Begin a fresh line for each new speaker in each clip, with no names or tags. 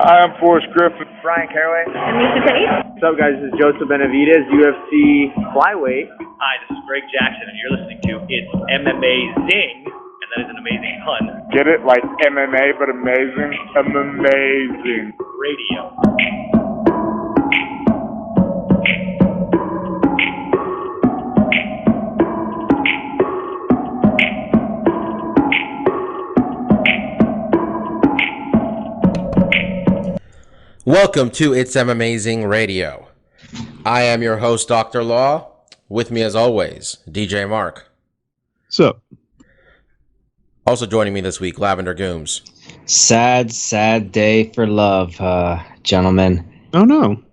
I'm Forrest Griffin.
Brian Caraway.
And Lisa Tate.
What's up, guys? This is Joseph Benavidez, UFC Flyweight.
Hi, this is Greg Jackson, and you're listening to It's MMAzing, and that is an amazing pun.
Get it? Like MMA, but amazing? Amazing.
Radio.
Welcome to It's MMAzing Radio. I am your host, Dr. Law. With me, as always, DJ Mark.
So,
also joining me this week, Lavender Gooms.
Sad day for love, gentlemen.
Oh no.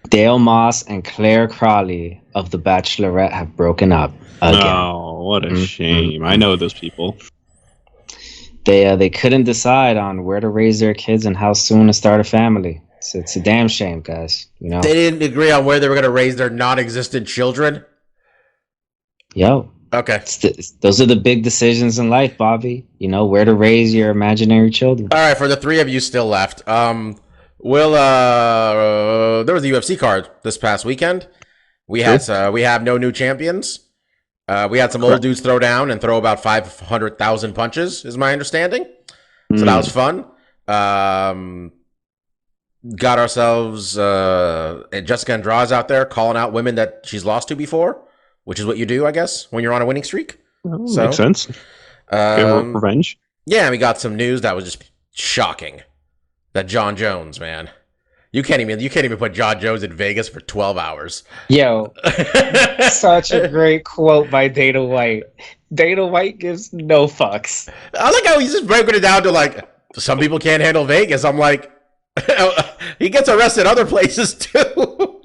Dale Moss and Claire Crawley of The Bachelorette have broken up again.
Oh, what a shame. I know those people.
They couldn't decide on where to raise their kids and how soon to start a family. It's a damn shame, guys. You know,
they didn't agree on where they were going to raise their non-existent children.
Yo,
okay.
Those are the big decisions in life, Bobby. You know, where to raise your imaginary children.
All right, for the three of you still left, there was a UFC card this past weekend. We have no new champions. We had some old dudes throw down and throw about 500,000 punches, is my understanding. So that was fun. Got ourselves Jessica Andrade out there calling out women that she's lost to before, which is what you do, I guess, when you're on a winning streak. So,
makes sense. Revenge.
Yeah, and we got some news that was just shocking. That Jon Jones, man. You can't even put Jon Jones in Vegas for 12 hours.
Yo, such a great quote by Dana White. Dana White gives no fucks.
I like how he's just breaking it down to like, some people can't handle Vegas. I'm like, he gets arrested other places too.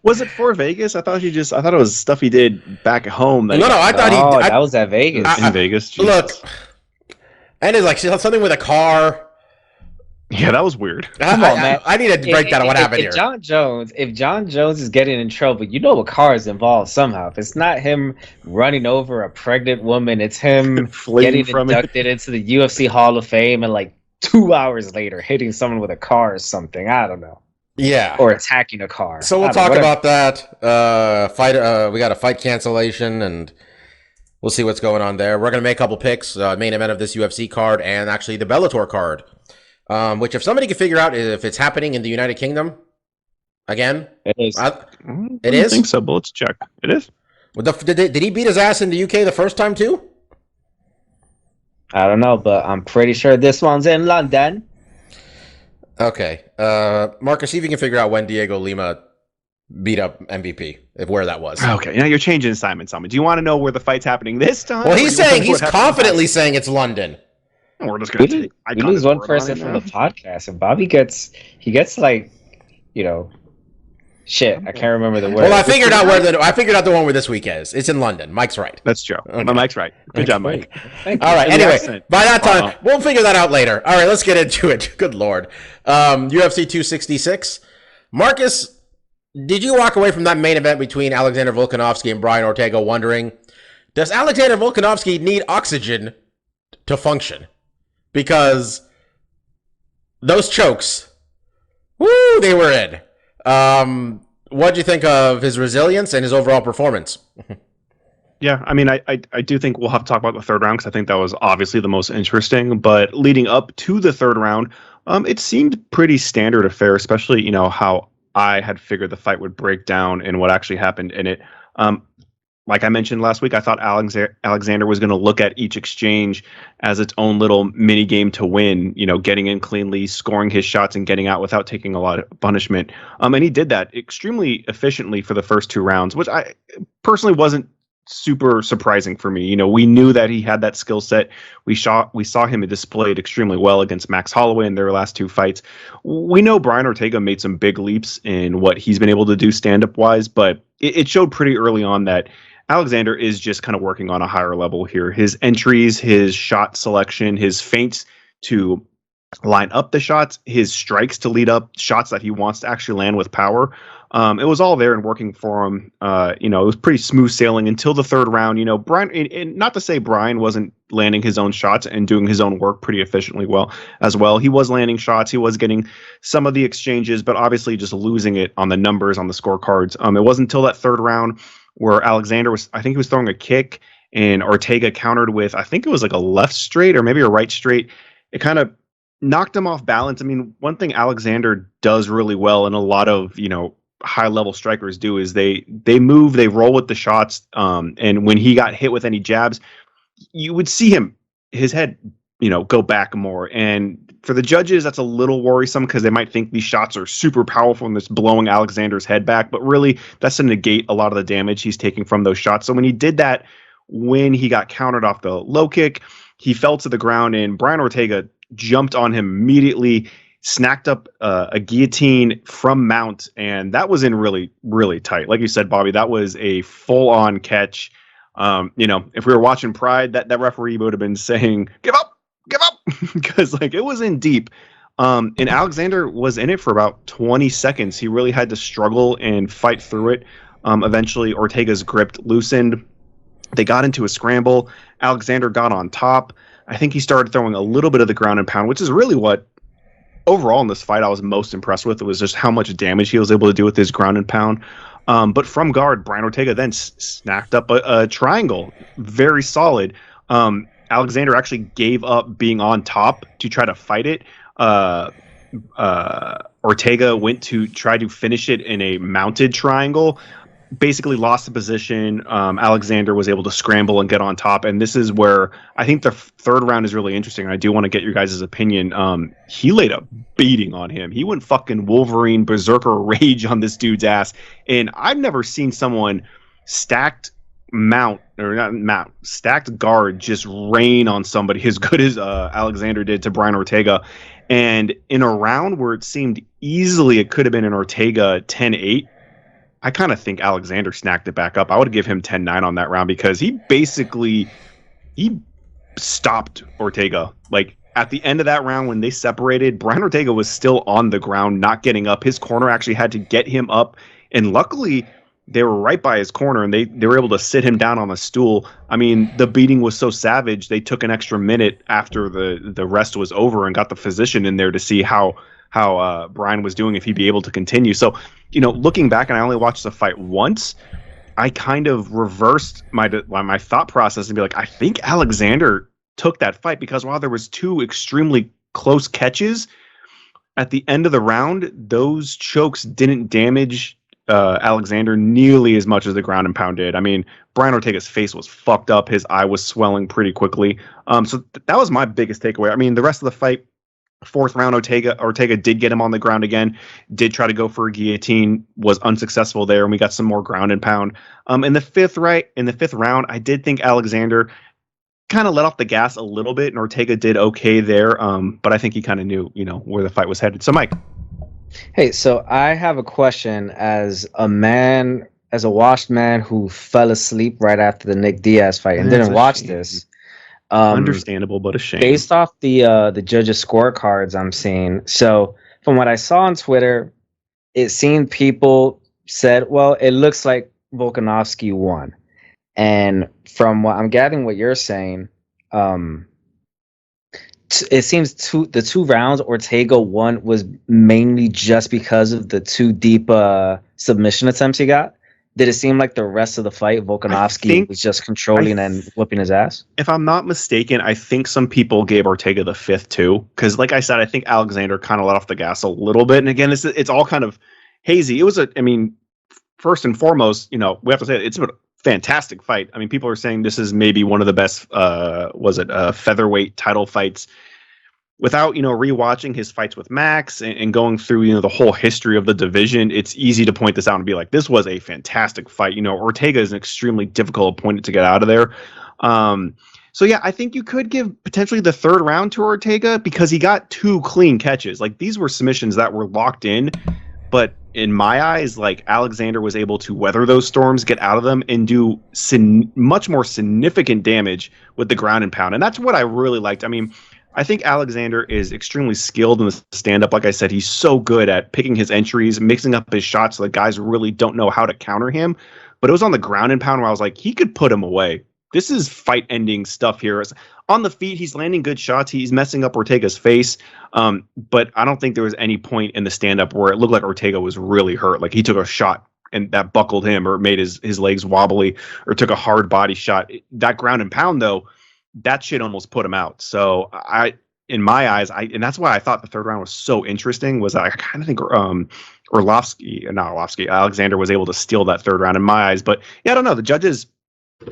Was it for Vegas? I thought it was stuff he did back at home.
I thought that was at Vegas.
In Vegas. Jesus.
Look, and it's like something with a car.
Yeah, that was weird.
Come on, man.
I need to break down what happened here.
If Jon Jones is getting in trouble, you know a car is involved somehow. If it's not him running over a pregnant woman, it's him getting inducted into the UFC Hall of Fame and like 2 hours later hitting someone with a car or something. I don't know.
Yeah.
Or attacking a car.
So we'll talk about that. We got a fight cancellation and we'll see what's going on there. We're going to make a couple picks, main event of this UFC card and actually the Bellator card. Which if somebody can figure out if it's happening in the United Kingdom again,
it is.
It is.
I think so, but let's check. It is.
Did he beat his ass in the UK the first time too?
I don't know, but I'm pretty sure this one's in London.
Okay, Marcus, see if you can figure out when Diego Lima beat up MVP, where that was.
Okay, now you're changing assignments on me. Do you want to know where the fight's happening this time?
Well, he's confidently saying it's London.
We're just gonna
we lose one person from the podcast, and Bobby gets like, you know, shit. I can't remember the word.
Well, I figured out the one where this week is. It's in London. Mike's right.
That's true. Okay. Mike's right. Good job, Mike.
Thank
All right.
you.
Anyway, by that time, we'll figure that out later. All right, let's get into it. Good Lord. UFC 266. Marcus, did you walk away from that main event between Alexander Volkanovski and Brian Ortega wondering, does Alexander Volkanovski need oxygen to function? Because those chokes, woo, they were in. What do you think of his resilience and his overall performance?
Yeah, I mean, I do think we'll have to talk about the third round because I think that was obviously the most interesting. But leading up to the third round, it seemed pretty standard affair, especially, you know, how I had figured the fight would break down and what actually happened in it. Like I mentioned last week, I thought Alexander was going to look at each exchange as its own little mini game to win, you know, getting in cleanly, scoring his shots and getting out without taking a lot of punishment. And he did that extremely efficiently for the first two rounds, which I personally wasn't super surprising for me. You know, we knew that he had that skill set. We saw him displayed extremely well against Max Holloway in their last two fights. We know Brian Ortega made some big leaps in what he's been able to do stand-up wise, but it showed pretty early on that Alexander is just kind of working on a higher level here. His entries, his shot selection, his feints to line up the shots, his strikes to lead up shots that he wants to actually land with power. It was all there and working for him. It was pretty smooth sailing until the third round. Brian, and not to say Brian wasn't landing his own shots and doing his own work pretty efficiently as well. He was landing shots. He was getting some of the exchanges, but obviously just losing it on the numbers, on the scorecards. It wasn't until that third round where Alexander he was throwing a kick and Ortega countered with, I think it was like a left straight or maybe a right straight. It kind of knocked him off balance. I mean, one thing Alexander does really well, and a lot of, high level strikers do, is they move, they roll with the shots. And when he got hit with any jabs, you would see his head, go back more. And for the judges, that's a little worrisome because they might think these shots are super powerful and this blowing Alexander's head back. But really, that's to negate a lot of the damage he's taking from those shots. So when he did that, when he got countered off the low kick, he fell to the ground and Brian Ortega jumped on him immediately, snacked up a guillotine from mount, and that was in really, really tight. Like you said, Bobby, that was a full-on catch. If we were watching Pride, that referee would have been saying, give up, because it was in deep. And Alexander was in it for about 20 seconds. He really had to struggle and fight through it. Eventually, Ortega's grip loosened. They got into a scramble. Alexander got on top. I think he started throwing a little bit of the ground and pound, which is really what, overall in this fight, I was most impressed with. It was just how much damage he was able to do with his ground and pound. But from guard, Brian Ortega then snapped up a triangle. Very solid. Alexander actually gave up being on top to try to fight it. Ortega went to try to finish it in a mounted triangle. Basically lost the position. Alexander was able to scramble and get on top. And this is where I think the third round is really interesting. I do want to get your guys' opinion. He laid a beating on him. He went fucking Wolverine berserker rage on this dude's ass. And I've never seen someone stacked guard just rain on somebody as good as Alexander did to Brian Ortega. And in a round where it seemed easily it could have been an Ortega 10-8, I kind of think Alexander snacked it back up. I would give him 10-9 on that round because he stopped Ortega. At the end of that round when they separated, Brian Ortega was still on the ground, not getting up. His corner actually had to get him up. And luckily, they were right by his corner and they were able to sit him down on a stool. I mean, the beating was so savage, they took an extra minute after the rest was over and got the physician in there to see how Brian was doing, if he'd be able to continue. So, looking back, and I only watched the fight once, I kind of reversed my thought process and be like, I think Alexander took that fight because while there was two extremely close catches at the end of the round, those chokes didn't damage Alexander nearly as much as the ground and pound did. I mean, Brian Ortega's face was fucked up. His eye was swelling pretty quickly. So that was my biggest takeaway. I mean, the rest of the fight, fourth round, Ortega did get him on the ground again, did try to go for a guillotine, was unsuccessful there, and we got some more ground and pound. In the fifth round, I did think Alexander kind of let off the gas a little bit, and Ortega did okay there, but I think he kind of knew, where the fight was headed. So, Mike.
Hey, so I have a question as a washed man who fell asleep right after the Nick Diaz fight and didn't watch this.
Understandable, but a shame.
Based off the judges' scorecards I'm seeing, so from what I saw on Twitter, it seemed people said, well, it looks like Volkanovski won. And from what I'm gathering what you're saying, it seems the two rounds Ortega won was mainly just because of the two deep submission attempts he got. Did it seem like the rest of the fight, Volkanovski was just controlling and whipping his ass? If
I'm not mistaken, I think some people gave Ortega the fifth too. Because like I said, I think Alexander kind of let off the gas a little bit. And again, it's all kind of hazy. It was first and foremost, we have to say it's a fantastic fight. I mean, people are saying this is maybe one of the best, featherweight title fights. Without, rewatching his fights with Max and going through, the whole history of the division, it's easy to point this out and be like, this was a fantastic fight. Ortega is an extremely difficult opponent to get out of there. So, yeah, I think you could give potentially the third round to Ortega because he got two clean catches. These were submissions that were locked in. But in my eyes, Alexander was able to weather those storms, get out of them, and do much more significant damage with the ground and pound. And that's what I really liked. I mean, I think Alexander is extremely skilled in the stand-up. Like I said, he's so good at picking his entries, mixing up his shots so the guys really don't know how to counter him. But it was on the ground and pound where I was like, he could put him away. This is fight-ending stuff here. On the feet, he's landing good shots. He's messing up Ortega's face. But I don't think there was any point in the stand-up where it looked like Ortega was really hurt. Like he took a shot and that buckled him or made his legs wobbly or took a hard body shot. That ground and pound, though, that shit almost put him out. So in my eyes, and that's why I thought the third round was so interesting, was I kind of think Alexander was able to steal that third round in my eyes. But yeah, I don't know. The judges,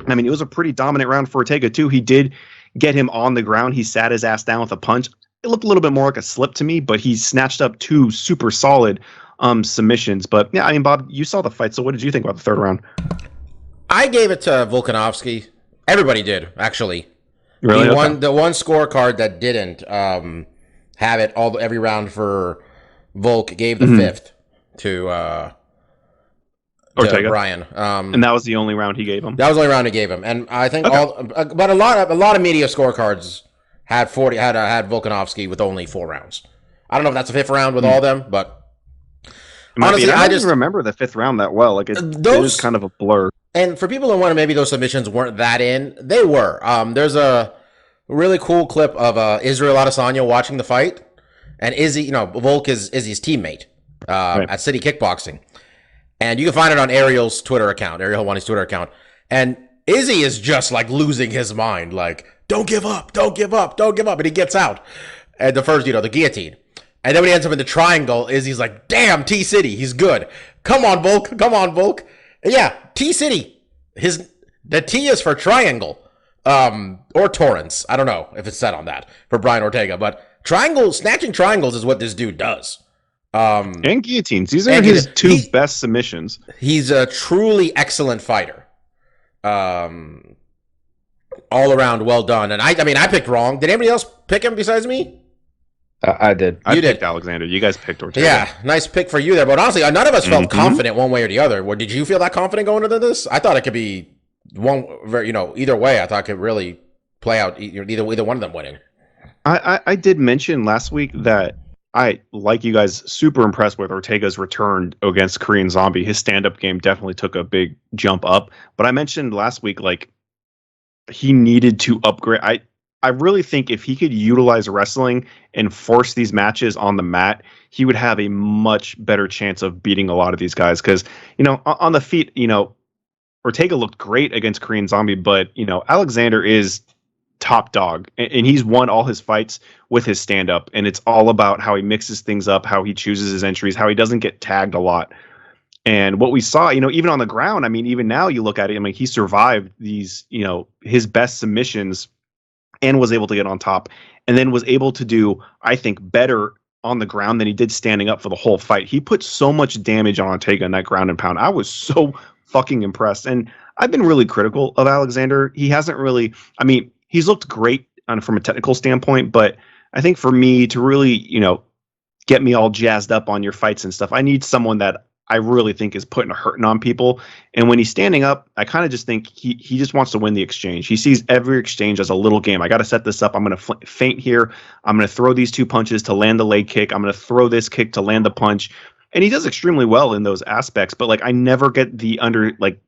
I mean, it was a pretty dominant round for Ortega too. He did get him on the ground. He sat his ass down with a punch. It looked a little bit more like a slip to me, but he snatched up 2 super solid submissions. But yeah, I mean, Bob, you saw the fight. So what did you think about the third round?
I gave it to Volkanovski. Everybody did, actually.
Really?
The one scorecard that didn't have it every round for Volk gave the fifth to
Ortega.
Brian.
And that was the only round he gave him.
That was the only round he gave him, and I think but a lot of media scorecards had Volkanovski with only 4 rounds. I don't know if that's the 5th round with all of them, but honestly,
I just remember the 5th round that well. Like it was kind of a blur.
And for people who wonder maybe those submissions weren't that in, they were. There's a really cool clip of Israel Adesanya watching the fight, and Izzy, Volk is Izzy's teammate at City Kickboxing, and you can find it on Ariel's Twitter account, Ariel Helwani's Twitter account, and Izzy is just like losing his mind, like don't give up, and he gets out at the first, the guillotine, and then when he ends up in the triangle, Izzy's like, damn, T-City, he's good, come on Volk. Yeah, T-City. The T is for triangle, or Torrance. I don't know if it's set on that for Brian Ortega, but snatching triangles is what this dude does.
And guillotines. These are his 2 best submissions.
He's a truly excellent fighter. All around well done. And I mean, I picked wrong. Did anybody else pick him besides me?
I did.
I picked Alexander. You guys picked Ortega.
Yeah, nice pick for you there. But honestly, none of us felt confident one way or the other. Did you feel that confident going into this? I thought it could be either way. I thought it could really play out either one of them winning.
I did mention last week that I, like you guys, super impressed with Ortega's return against Korean Zombie. His stand-up game definitely took a big jump up. But I mentioned last week, like, he needed to upgrade. I really think if he could utilize wrestling and force these matches on the mat, he would have a much better chance of beating a lot of these guys. Because, on the feet, Ortega looked great against Korean Zombie, but, Alexander is top dog. And he's won all his fights with his stand-up. And it's all about how he mixes things up, how he chooses his entries, how he doesn't get tagged a lot. And what we saw, even on the ground, I mean, even now you look at it, I mean, he survived these, his best submissions and was able to get on top, and then was able to do, I think, better on the ground than he did standing up for the whole fight. He put so much damage on Ortega in that ground and pound. I was so fucking impressed. And I've been really critical of Alexander. He hasn't really, I mean, he's looked great from a technical standpoint, but I think for me to really, get me all jazzed up on your fights and stuff, I need someone that I really think is putting a hurting on people. And when he's standing up, I kind of just think he just wants to win the exchange. He sees every exchange as a little game. I got to set this up. I'm going to feint here. I'm going to throw these 2 punches to land the leg kick. I'm going to throw this kick to land the punch. And he does extremely well in those aspects. But like, I never get it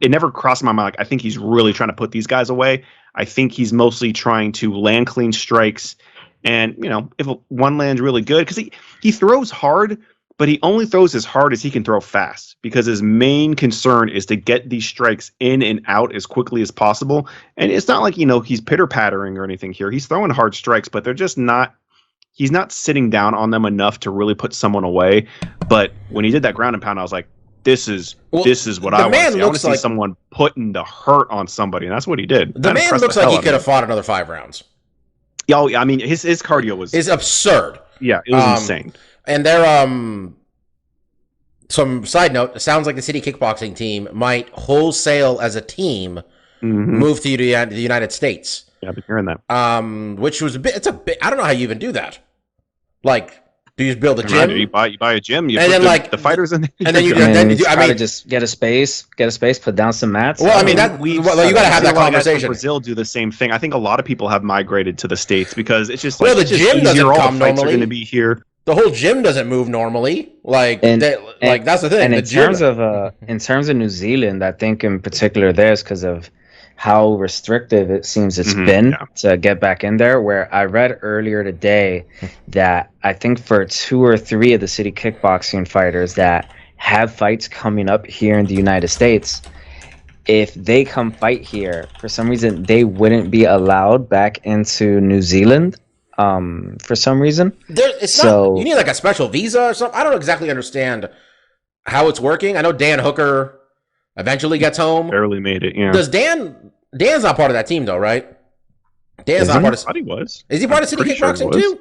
never crossed my mind. Like, I think he's really trying to put these guys away. I think he's mostly trying to land clean strikes. And, if one lands really good, because he throws hard, but he only throws as hard as he can throw fast, because his main concern is to get these strikes in and out as quickly as possible. And it's not like, he's pitter-pattering or anything here. He's throwing hard strikes, but they're just not, he's not sitting down on them enough to really put someone away. But when he did that ground and pound, I was like, this is what I want to see. I want to see someone putting the hurt on somebody, and that's what he did.
The man looks like he could have fought another 5 rounds.
Yeah, I mean, his cardio is
absurd.
Yeah, it was insane.
And they're some side note, it sounds like the City Kickboxing team might wholesale as a team move to the United States.
Yeah, I've been hearing that.
Which was it's a bit, I don't know how you even do that. Like, Do you build a
Right,
gym?
you buy a gym, you
And
put
then, like,
the fighters in,
and then you
try to just get a space, put down some mats.
Well, I mean, you got to have that conversation.
Brazil do the same thing. I think a lot of people have migrated to the States because it's just
the gym doesn't
all
come
the fights
normally.
are going to be here.
The whole gym doesn't move normally. Like that's the thing.
And in terms of New Zealand, I think in particular there's because of how restrictive it seems it's been to get back in there. Where I read earlier today that I think for 2 or 3 of the city kickboxing fighters that have fights coming up here in the United States, if they come fight here, for some reason they wouldn't be allowed back into New Zealand. For some reason,
you need like a special visa or something. I don't exactly understand how it's working. I know Dan Hooker eventually gets home.
Barely made it. Yeah.
Does Dan's not part of that team though, right? Dan's not part of.
I thought he was.
Is he part of City Kickboxing too?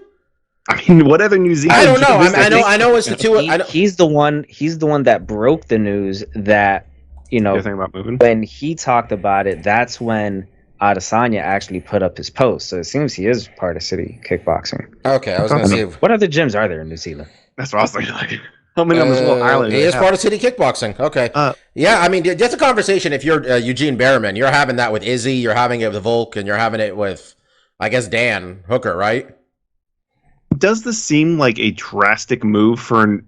I mean, whatever New Zealand.
I don't know. I know it's the two.
He's the one that broke the news that
You're thinking about moving?
When he talked about it, that's when Adesanya actually put up his post. So it seems he is part of City Kickboxing.
Okay, I was going to say.
What other gyms are there in New Zealand?
That's what I was thinking. Like, how many on this little island?
He is part of City Kickboxing. Okay. Yeah, I mean, just a conversation. If you're Eugene Berriman, you're having that with Izzy, you're having it with Volk, and you're having it with, I guess, Dan Hooker, right?
Does this seem like a drastic move for an?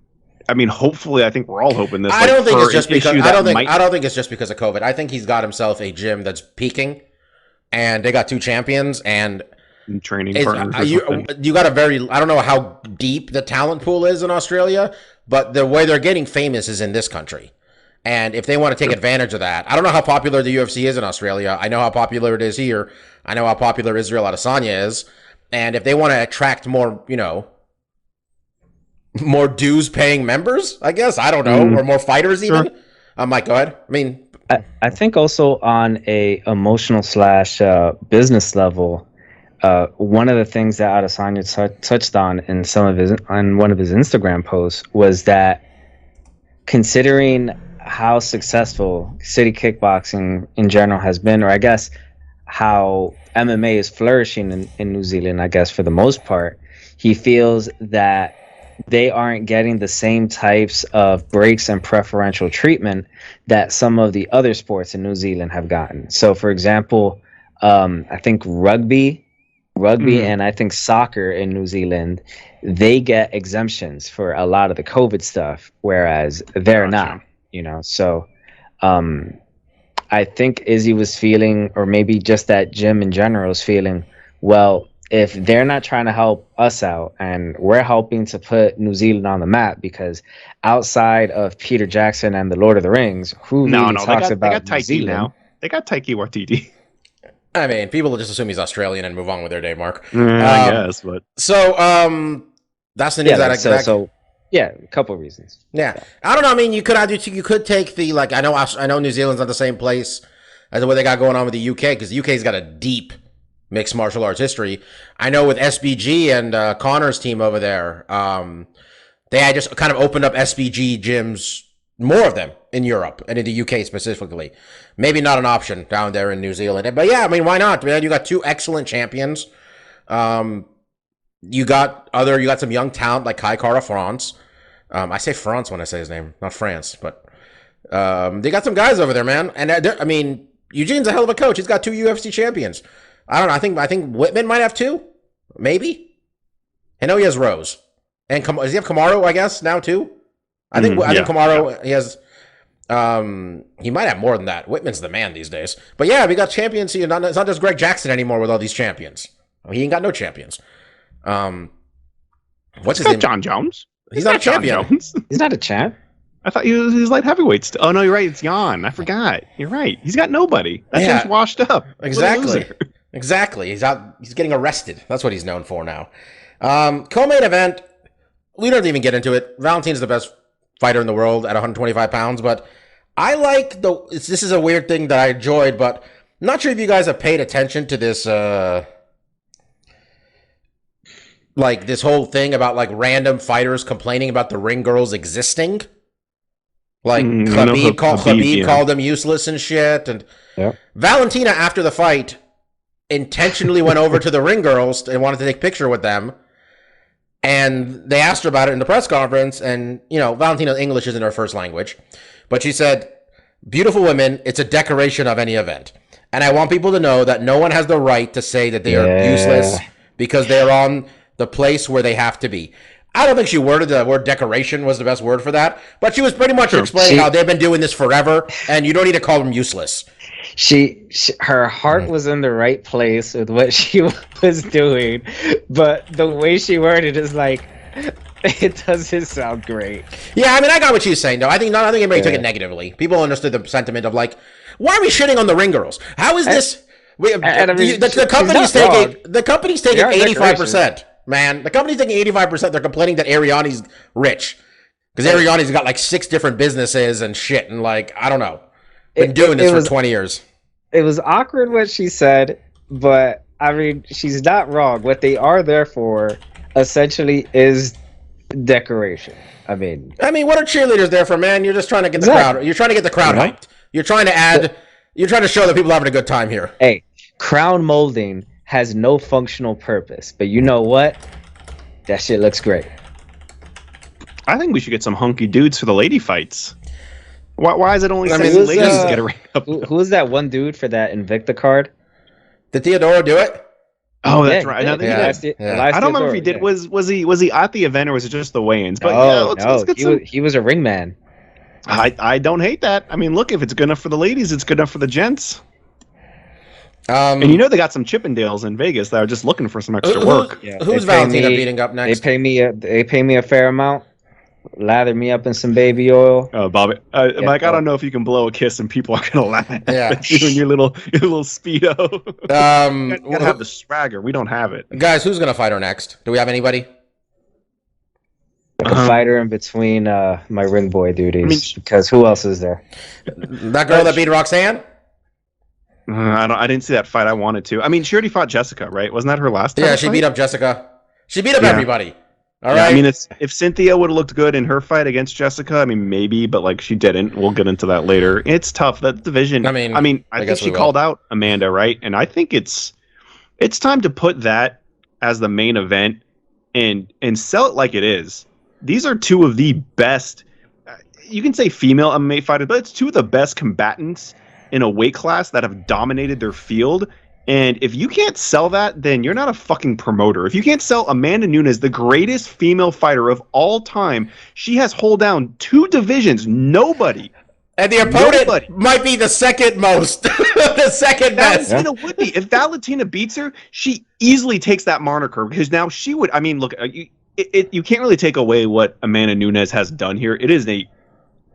I mean, hopefully, I think we're all hoping this.
I don't think it's just because. I don't think it's just because of COVID. I think he's got himself a gym that's peaking, and they got 2 champions and
training partners.
You got a very. I don't know how deep the talent pool is in Australia, but the way they're getting famous is in this country. And if they want to take advantage of that, I don't know how popular the UFC is in Australia. I know how popular it is here. I know how popular Israel Adesanya is. And if they want to attract more, more dues paying members, I guess, I don't know, or more fighters even. Mike, go ahead. I mean,
I think also on a emotional / business level, one of the things that Adesanya touched on in one of his Instagram posts was that considering how successful city kickboxing in general has been, or I guess how MMA is flourishing in New Zealand, I guess for the most part, he feels that they aren't getting the same types of breaks and preferential treatment that some of the other sports in New Zealand have gotten. So, for example, I think rugby and I think soccer in New Zealand, they get exemptions for a lot of the COVID stuff, whereas they're not, So I think Izzy was feeling, or maybe just that gym in general is feeling, well, if they're not trying to help us out and we're helping to put New Zealand on the map, because outside of Peter Jackson and the Lord of the Rings, who really talks about New Zealand? Now.
They got Taiki Waititi.
I mean, people will just assume he's Australian and move on with their day, Mark.
I guess, but
so that's the news.
Yeah, a couple of reasons.
Yeah, I don't know. I mean, you could take the I know New Zealand's not the same place as what they got going on with the UK, because the UK's got a deep mixed martial arts history. I know with SBG and Connor's team over there, they had just kind of opened up SBG gyms, more of them in Europe and in the UK specifically. Maybe not an option down there in New Zealand, but yeah, I mean, why not, man? You got 2 excellent champions. You got some young talent like Kai Kara France. I say France when I say his name, not France, but they got some guys over there, man. And I mean, Eugene's a hell of a coach. He's got 2 UFC champions. I don't know. I think Whitman might have 2, maybe. I know he has Rose, and does he have Kamaru? I guess now too. I think Kamaru he has. He might have more than that. Whitman's the man these days. But yeah, we got champions here. It's not just Greg Jackson anymore with all these champions. He ain't got no champions. What's his name?
Jon Jones.
He's not a champion.
He's not a champ.
I thought he was light heavyweight. Oh no, you're right. It's Jan. I forgot. You're right. He's got nobody. That guy's washed up.
Exactly. Exactly. He's out. He's getting arrested. That's what he's known for now. Co-main event. We don't even get into it. Valentina's the best fighter in the world at 125 pounds, but I like this is a weird thing that I enjoyed, but I'm not sure if you guys have paid attention to this, like this whole thing about like random fighters complaining about the ring girls existing. Like Khabib called them useless and shit, and Valentina after the fight intentionally went over to the ring girls and wanted to take a picture with them. And they asked her about it in the press conference, and, Valentina's English isn't her first language, but she said, beautiful women, it's a decoration of any event. And I want people to know that no one has the right to say that they are useless because they're on the place where they have to be. I don't think she worded the word decoration was the best word for that, but she was pretty much explaining how they've been doing this forever, and you don't need to call them useless.
Her heart was in the right place with what she was doing, but the way she worded is like, it doesn't sound great.
Yeah, I mean, I got what she's saying, though. I think anybody took it negatively. People understood the sentiment of like, why are we shitting on the ring girls? How is this? The company's taking 85%. Man, the company's taking 85%. They're complaining that Ariani's rich because Ariani's got like 6 different businesses and shit, and like, I don't know. Been doing this for 20 years.
It was awkward what she said, but I mean, she's not wrong. What they are there for, essentially, is decoration. I mean,
what are cheerleaders there for, man? You're just trying to get the crowd. You're trying to get the crowd hyped. You're trying to add. You're trying to show that people are having a good time here.
Hey, crown molding has no functional purpose, but you know what? That shit looks great.
I think we should get some hunky dudes for the lady fights. Why is it only ladies to get a ring up?
Who is that one dude for that Invicta card?
Did Theodoro do it?
Oh, that's right. I don't remember if he did.
Yeah.
Was he at the event or was it just the weigh-ins? But
let's get he was a ring man.
I don't hate that. I mean, look, if it's good enough for the ladies, it's good enough for the gents. And they got some Chippendales in Vegas that are just looking for some extra work.
Who's Valentina beating up next?
They pay me a fair amount. Lather me up in some baby oil.
Oh, Bobby, Mike, I don't know if you can blow a kiss and people are gonna laugh at you and your little speedo. You gotta have the swagger. We don't have it,
guys. Who's gonna fight her next? Do we have anybody?
I can fight her in between my ring boy duties. Because who else is there?
That girl that beat Roxanne.
I didn't see that fight. I wanted to. I mean, she already fought Jessica, right? Wasn't that her last time?
Yeah, she beat up Jessica. She beat up everybody. All right.
I mean, if Cynthia would have looked good in her fight against Jessica, I mean, maybe, but like she didn't. We'll get into that later. It's tough, that division. I think she called out Amanda, right? And I think it's time to put that as the main event and sell it like it is. These are two of the best. You can say female MMA fighters, but it's two of the best combatants in a weight class that have dominated their field. And if you can't sell that, then you're not a fucking promoter. If you can't sell Amanda Nunes, the greatest female fighter of all time, she has hold down 2 divisions. Nobody.
And the opponent might be the second most, the second best.
Valentina would be. If Valentina beats her, she easily takes that moniker because now she would. I mean, look, you can't really take away what Amanda Nunes has done here. It is a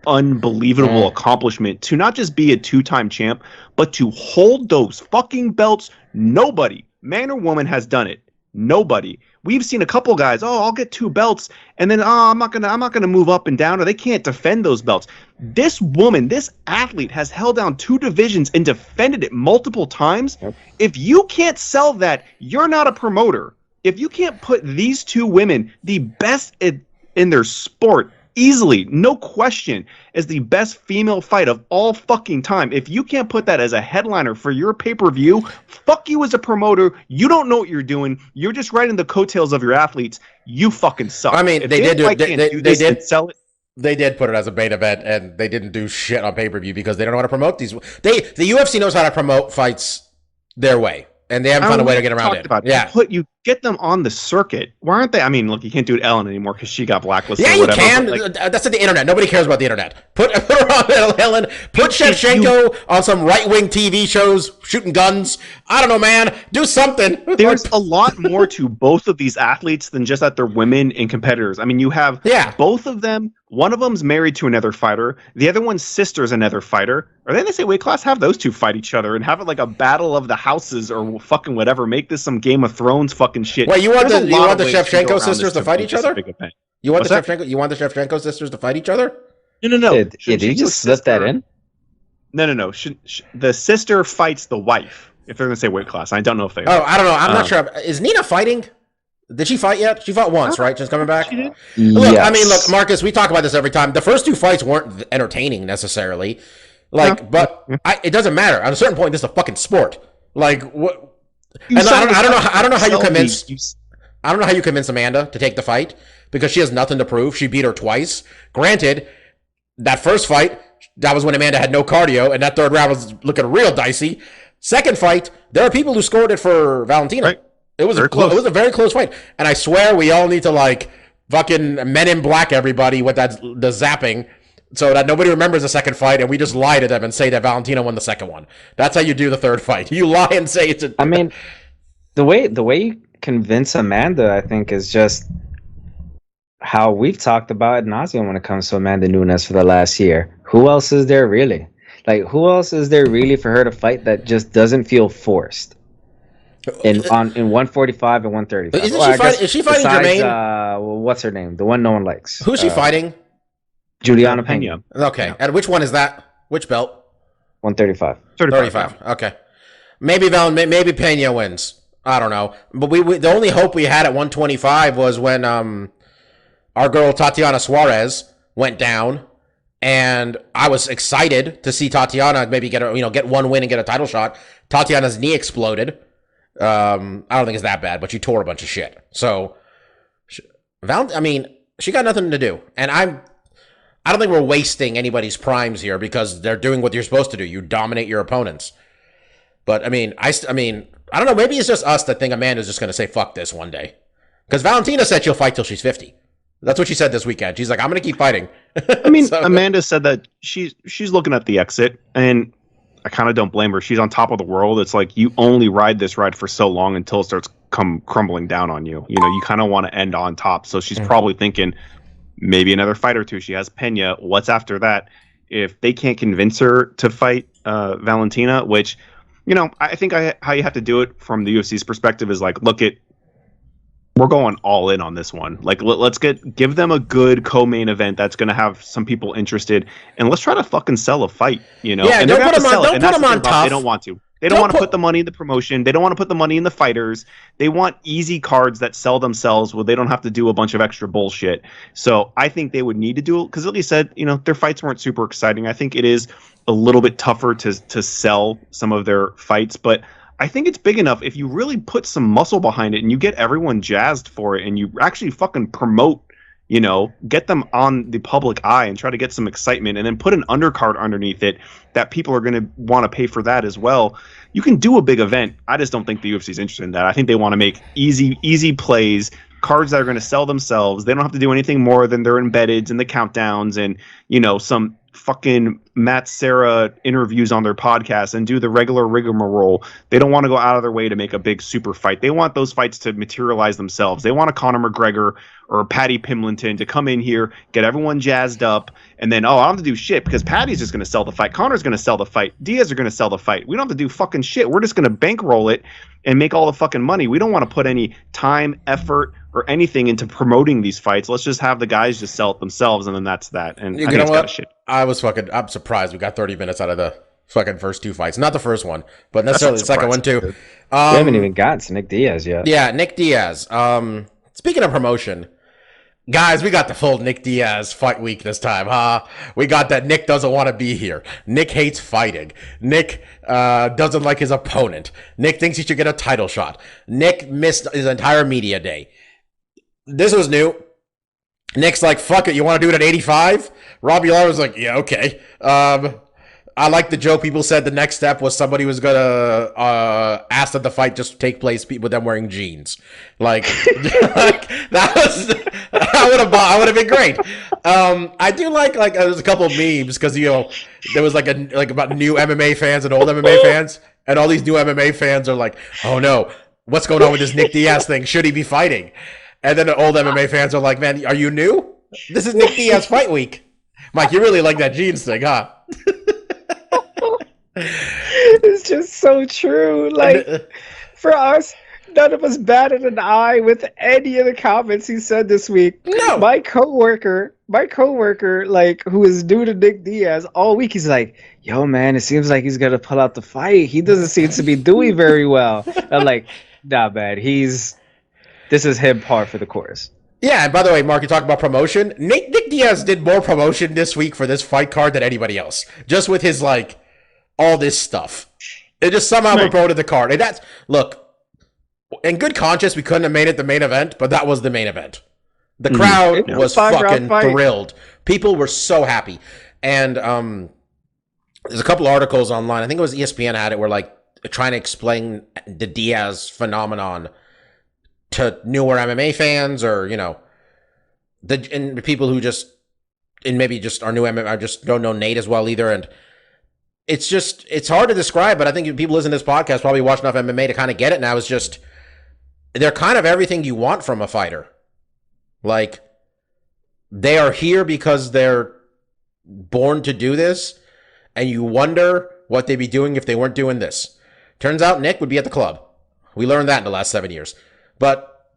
unbelievable accomplishment to not just be a 2-time champ, but to hold those fucking belts. Nobody, man or woman, has done it. Nobody. We've seen a couple guys, I'll get 2 belts, and then I'm not gonna move up and down, or they can't defend those belts. This woman, this athlete, has held down 2 divisions and defended it multiple times. Yep. If you can't sell that, you're not a promoter. If you can't put these 2 women, the best in their sport, easily, no question, as the best female fight of all fucking time. If you can't put that as a headliner for your pay-per-view, fuck you as a promoter. You don't know what you're doing. You're just riding the coattails of your athleets. You fucking suck.
I mean, they did
sell it.
They did put it as a main event, and they didn't do shit on pay-per-view because they don't know how to promote these. The UFC knows how to promote fights their way. And they haven't found a way to get around it.
You get them on the circuit. Why aren't they? I mean, look, you can't do it Ellen anymore because she got blacklisted.
Yeah,
or whatever,
you can. That's on the internet. Nobody cares about the internet. Put her on Ellen. Put Shevchenko on some right-wing TV shows shooting guns. I don't know, man. Do something.
There's a lot more to both of these athletes than just that they're women and competitors. I mean, you have both of them. One of them's married to another fighter. The other one's sister's another fighter. Or then they say weight class, have those 2 fight each other and have it like a battle of the houses or fucking whatever. Make this some Game of Thrones fucking shit.
Wait, you want the Shevchenko sisters to fight each other? You want the Shevchenko sisters to fight each other?
No.
Did you just slip that in?
No. The sister fights the wife. If they're gonna say weight class, I don't know if they are.
Oh, I don't know. I'm not sure. Is Nina fighting? Did she fight yet? She fought once, right? Just coming back?
She did.
Look, yes. I mean, look, Marcus, we talk about this every time. The first 2 fights weren't entertaining necessarily. But it doesn't matter. At a certain point, this is a fucking sport. Like, what? And I don't know how you convince. I don't know how you convince Amanda to take the fight because she has nothing to prove. She beat her twice. Granted, that first fight, that was when Amanda had no cardio, and that third round was looking real dicey. Second fight, there are people who scored it for Valentina. Right. It was a very close fight. And I swear we all need to like fucking Men in Black everybody with the zapping so that nobody remembers the second fight and we just lie to them and say that Valentina won the second one. That's how you do the third fight. You lie and say it's a...
I mean, the way you convince Amanda, I think, is just how we've talked about ad nauseum when it comes to Amanda Nunes for the last year. Who else is there really? Like, who else is there really for her to fight that just doesn't feel forced? In 145 and 135.
Is she fighting Jermaine?
What's her name? The one no one likes.
Who's she fighting?
Juliana Pena.
Okay. And which one is that? Which belt?
135.
35. Okay. Maybe Pena wins. I don't know. But we the only hope we had at 125 was when our girl Tatiana Suarez went down, and I was excited to see Tatiana maybe get one win and get a title shot. Tatiana's knee exploded. I don't think it's that bad, but she tore a bunch of shit. So, she got nothing to do, and I don't think we're wasting anybody's primes here because they're doing what you're supposed to do. You dominate your opponents. But I don't know. Maybe it's just us that think Amanda's just going to say fuck this one day, because Valentina said she'll fight till she's 50. That's what she said this weekend. She's like, I'm going to keep fighting.
I mean, so, Amanda said that she's looking at the exit, and I kind of don't blame her. She's on top of the world. It's like you only ride this ride for so long until it starts crumbling down on you. You know, you kind of want to end on top. So she's probably thinking maybe another fight or two. She has Pena. What's after that? If they can't convince her to fight Valentina, which, you know, I think how you have to do it from the UFC's perspective is like, we're going all in on this one. Like, let's give them a good co-main event that's going to have some people interested, and let's try to fucking sell a fight, you know?
Yeah,
and
don't put them on top.
They don't want to. They don't want to put the money in the promotion. They don't want to put the money in the fighters. They want easy cards that sell themselves where they don't have to do a bunch of extra bullshit. So I think they would need to do it, because Lily said, you know, their fights weren't super exciting. I think it is a little bit tougher to sell some of their fights, but I think it's big enough if you really put some muscle behind it and you get everyone jazzed for it and you actually fucking promote, you know, get them on the public eye and try to get some excitement and then put an undercard underneath it that people are going to want to pay for that as well. You can do a big event. I just don't think the UFC is interested in that. I think they want to make easy plays, cards that are going to sell themselves. They don't have to do anything more than their embeddeds and the countdowns and, you know, some fucking Matt Serra interviews on their podcast and do the regular rigmarole. They don't want to go out of their way to make a big super fight. They want those fights to materialize themselves. They want a Conor McGregor or a Paddy Pimblington to come in here, get everyone jazzed up, and then, I don't have to do shit because Paddy's just going to sell the fight. Conor's going to sell the fight. Diaz are going to sell the fight. We don't have to do fucking shit. We're just going to bankroll it and make all the fucking money. We don't want to put any time, effort, or anything into promoting these fights. Let's just have the guys just sell it themselves, and then that's that. And
you know what? Shit. I'm surprised we got 30 minutes out of the fucking first two fights. Not the first one, but necessarily the second one too.
We haven't even gotten to Nick Diaz yet.
Yeah, Nick Diaz. Speaking of promotion, guys, we got the full Nick Diaz fight week this time, huh? We got that Nick doesn't want to be here. Nick hates fighting. Nick doesn't like his opponent. Nick thinks he should get a title shot. Nick missed his entire media day. This was new. Nick's like, fuck it, you want to do it at 85? Robbie Lawler was like, yeah, okay. I like the joke. People said the next step was somebody was going to ask that the fight just take place with them wearing jeans. Like, that would have been great. I do like there's a couple of memes because, you know, there was like about new MMA fans and old MMA fans, and all these new MMA fans are like, oh no, what's going on with this Nick Diaz thing? Should he be fighting? And then the old MMA fans are like, man, are you new? This is Nick Diaz fight week. Mike, you really like that jeans thing, huh?
It's just so true. Like, for us, none of us batted an eye with any of the comments he said this week.
No.
My coworker, like, who is new to Nick Diaz, all week he's like, yo, man, it seems like he's gonna pull out the fight. He doesn't seem to be doing very well. I'm like, nah, man, this is him par for the course.
Yeah, and by the way, Mark, you talk about promotion. Nick Diaz did more promotion this week for this fight card than anybody else. Just with his, like, all this stuff. It just somehow promoted the card. And look, in good conscience, we couldn't have made it the main event, but that was the main event. The crowd was fucking thrilled. People were so happy. And there's a couple articles online. I think it was ESPN had it where like trying to explain the Diaz phenomenon to newer MMA fans, or and people who just maybe just are new MMA, I just don't know Nate as well either. And it's hard to describe, but I think people listen to this podcast probably watch enough MMA to kind of get it now. It's just they're kind of everything you want from a fighter. Like, they are here because they're born to do this, and you wonder what they'd be doing if they weren't doing this. Turns out Nick would be at the club. We learned that in the last 7 years. But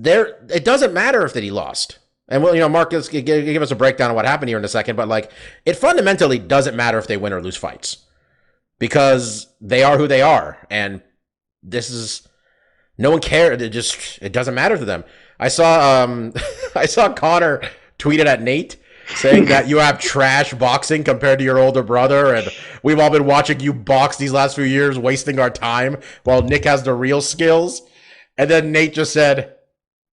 it doesn't matter if that he lost. And Marcus, give us a breakdown of what happened here in a second, but like, it fundamentally doesn't matter if they win or lose fights, because they are who they are, and no one cares. It doesn't matter to them. I saw Connor tweeted at Nate saying that you have trash boxing compared to your older brother, and we've all been watching you box these last few years, wasting our time, while Nick has the real skills. And then Nate just said,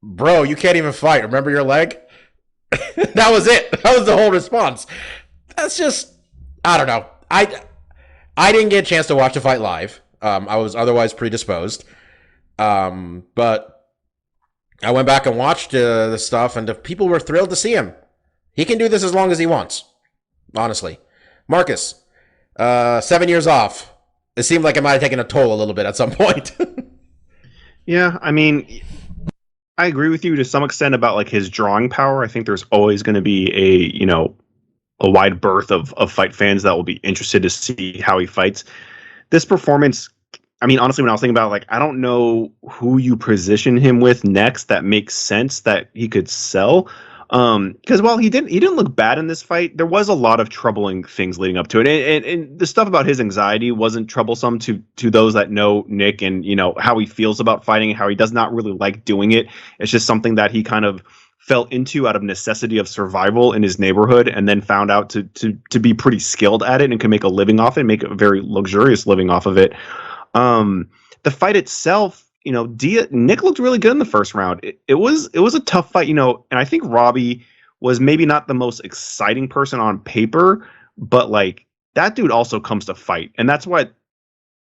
"Bro, you can't even fight. Remember your leg?" That was it. That was the whole response. That's just, I don't know. I didn't get a chance to watch the fight live. I was otherwise predisposed. But I went back and watched the stuff, and the people were thrilled to see him. He can do this as long as he wants, honestly. Marcus, 7 years off. It seemed like it might have taken a toll a little bit at some point.
Yeah, I mean, I agree with you to some extent about like his drawing power. I think there's always going to be a wide berth of fight fans that will be interested to see how he fights. This performance, I mean, honestly, when I was thinking about it, like, I don't know who you position him with next that makes sense that he could sell. Because while he didn't look bad in this fight, there was a lot of troubling things leading up to it. And the stuff about his anxiety wasn't troublesome to those that know Nick and, how he feels about fighting and how he does not really like doing it. It's just something that he kind of fell into out of necessity of survival in his neighborhood, and then found out to be pretty skilled at it and can make a living off it, make a very luxurious living off of it. The fight itself, Nick looked really good in the first round. It was a tough fight, and I think Robbie was maybe not the most exciting person on paper, but like, that dude also comes to fight. And that's what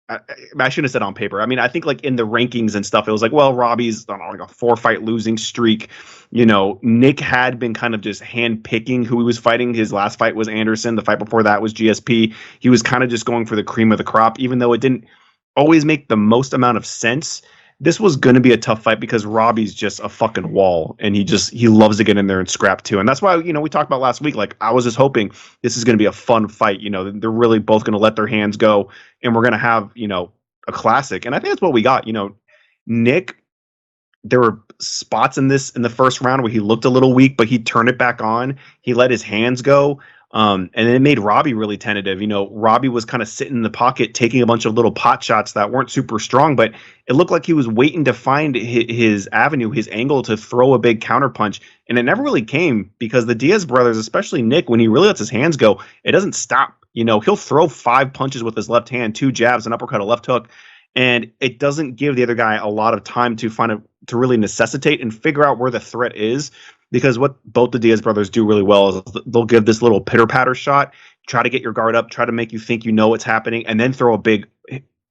I shouldn't have said on paper. I mean, I think like in the rankings and stuff, it was like, well, Robbie's on like a 4-fight losing streak. Nick had been kind of just hand picking who he was fighting. His last fight was Anderson. The fight before that was GSP. He was kind of just going for the cream of the crop, even though it didn't always make the most amount of sense. This was going to be a tough fight because Robbie's just a fucking wall, and he loves to get in there and scrap too. And that's why, we talked about last week, like, I was just hoping this is going to be a fun fight. They're really both going to let their hands go, and we're going to have, a classic. And I think that's what we got. Nick, there were spots in the first round where he looked a little weak, but he turned it back on. He let his hands go. And then it made Robbie really tentative. Robbie was kind of sitting in the pocket, taking a bunch of little pot shots that weren't super strong, but it looked like he was waiting to find his avenue, his angle to throw a big counterpunch. And it never really came, because the Diaz brothers, especially Nick, when he really lets his hands go, it doesn't stop. He'll throw 5 punches with his left hand, 2 jabs, an uppercut, a left hook. And it doesn't give the other guy a lot of time to to really necessitate and figure out where the threat is. Because what both the Diaz brothers do really well is they'll give this little pitter-patter shot, try to get your guard up, try to make you think you know what's happening, and then throw a big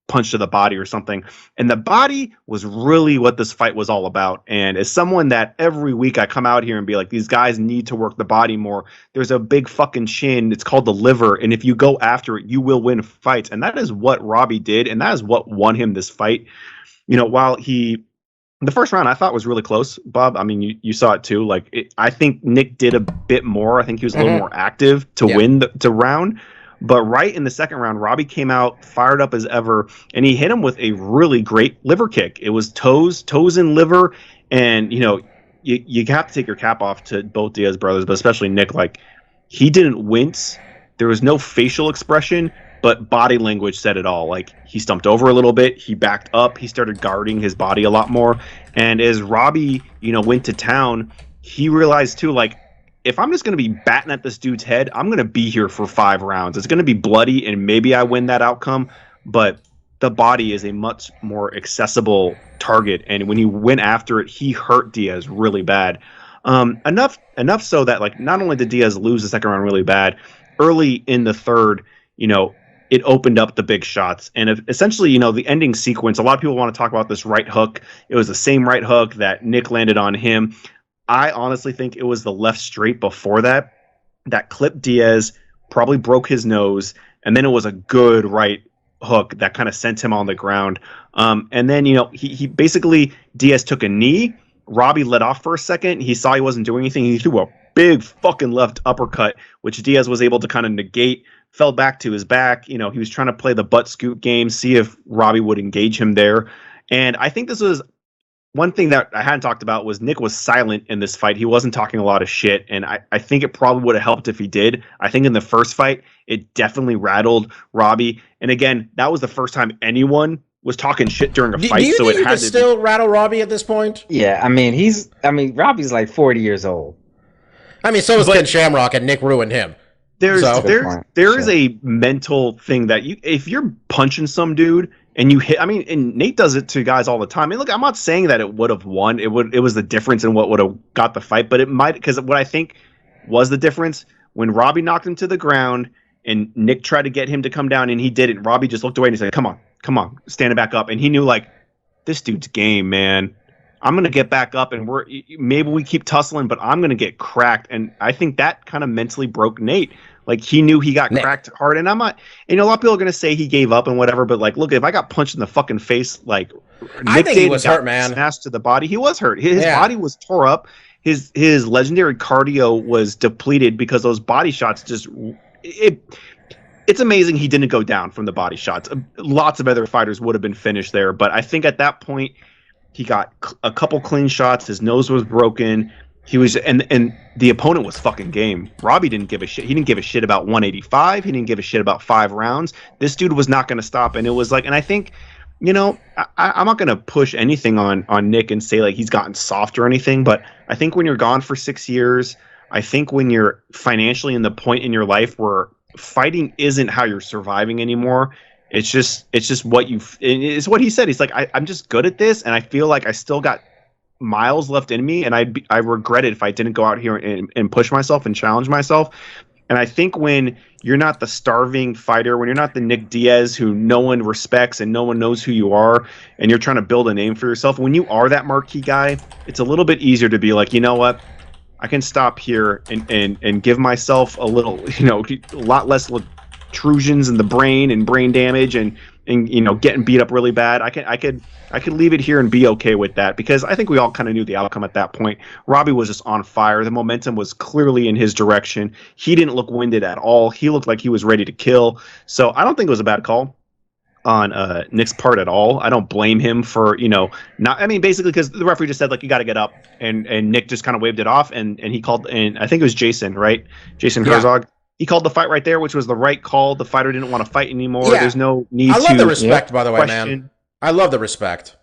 punch to the body or something. And the body was really what this fight was all about. And as someone that every week I come out here and be like, these guys need to work the body more. There's a big fucking chin. It's called the liver. And if you go after it, you will win fights. And that is what Robbie did. And that is what won him this fight. While the first round I thought was really close, Bob. I mean, you saw it too. Like, I think Nick did a bit more. I think he was a little more active to win the round. But right in the second round, Robbie came out fired up as ever, and he hit him with a really great liver kick. It was toes and liver, and you have to take your cap off to both Diaz brothers, but especially Nick. Like, he didn't wince. There was no facial expression, but body language said it all. Like, he stumped over a little bit, he backed up, he started guarding his body a lot more. And as Robbie, went to town, he realized too, like, if I'm just going to be batting at this dude's head, I'm going to be here for 5 rounds. It's going to be bloody, and maybe I win that outcome. But the body is a much more accessible target, and when he went after it, he hurt Diaz really bad. Enough so that, like, not only did Diaz lose the second round really bad, early in the third, it opened up the big shots. And essentially, the ending sequence, a lot of people want to talk about this right hook. It was the same right hook that Nick landed on him. I honestly think it was the left straight before that clipped Diaz, probably broke his nose, and then it was a good right hook that kind of sent him on the ground. And then, he basically, Diaz took a knee. Robbie let off for a second. He saw he wasn't doing anything. He threw a big fucking left uppercut, which Diaz was able to kind of negate, fell back to his back. He was trying to play the butt scoop game, see if Robbie would engage him there. And I think this was one thing that I hadn't talked about was Nick was silent in this fight. He wasn't talking a lot of shit, and I think it probably would have helped if he did. I think in the first fight, it definitely rattled Robbie. And again, that was the first time anyone was talking shit during a fight.
Do you
so
think
it
you
had
could
to
still rattle Robbie at this point?
Yeah, Robbie's like 40 years old.
So is Ken Shamrock, and Nick ruined him.
There is a mental thing that if you're punching some dude and you hit, and Nate does it to guys all the time. Look, I'm not saying that it would have won. It was the difference in what would have got the fight, but it might, because what I think was the difference when Robbie knocked him to the ground and Nick tried to get him to come down and he didn't. Robbie just looked away and he said, come on, stand back up. And he knew, like, this dude's game, man. I'm going to get back up and maybe we keep tussling, but I'm going to get cracked. And I think that kind of mentally broke Nate. Like, he knew he got cracked hard. And I'm not, a lot of people are going to say he gave up and whatever, but, like, look, if I got punched in the fucking face, like,
I think he was hurt, man.
Smashed to the body. He was hurt. His body was tore up. His legendary cardio was depleted because those body shots just, it's amazing he didn't go down from the body shots. Lots of other fighters would have been finished there, but I think at that point, he got a couple clean shots. His nose was broken. He was, and the opponent was fucking game. Robbie didn't give a shit. He didn't give a shit about 185. He didn't give a shit about 5 rounds. This dude was not going to stop. And it was like, and I think, I'm not going to push anything on Nick and say, like, he's gotten soft or anything. But I think when you're gone for 6 years, I think when you're financially in the point in your life where fighting isn't how you're surviving anymore, it's just what it's what he said. He's like, I'm just good at this, and I feel like I still got miles left in me, and I regret it if I didn't go out here and push myself and challenge myself. And I think when you're not the starving fighter, when you're not the Nick Diaz who no one respects and no one knows who you are, and you're trying to build a name for yourself, when you are that marquee guy, it's a little bit easier to be like, you know what, I can stop here and give myself a little, a lot less intrusions in the brain and brain damage and getting beat up really bad. I could leave it here and be okay with that, because I think we all kind of knew the outcome at that point. Robbie was just on fire. The momentum was clearly in his direction. He didn't look winded at all. He looked like he was ready to kill. So I don't think it was a bad call on Nick's part at all. I don't blame him for, basically because the referee just said, like, you got to get up, and Nick just kind of waved it off, and he called, and I think it was Jason, right? Jason Herzog. He called the fight right there, which was the right call. The fighter didn't want to fight anymore. Yeah. There's no need to.
I love the respect, by the way, man. I love the respect.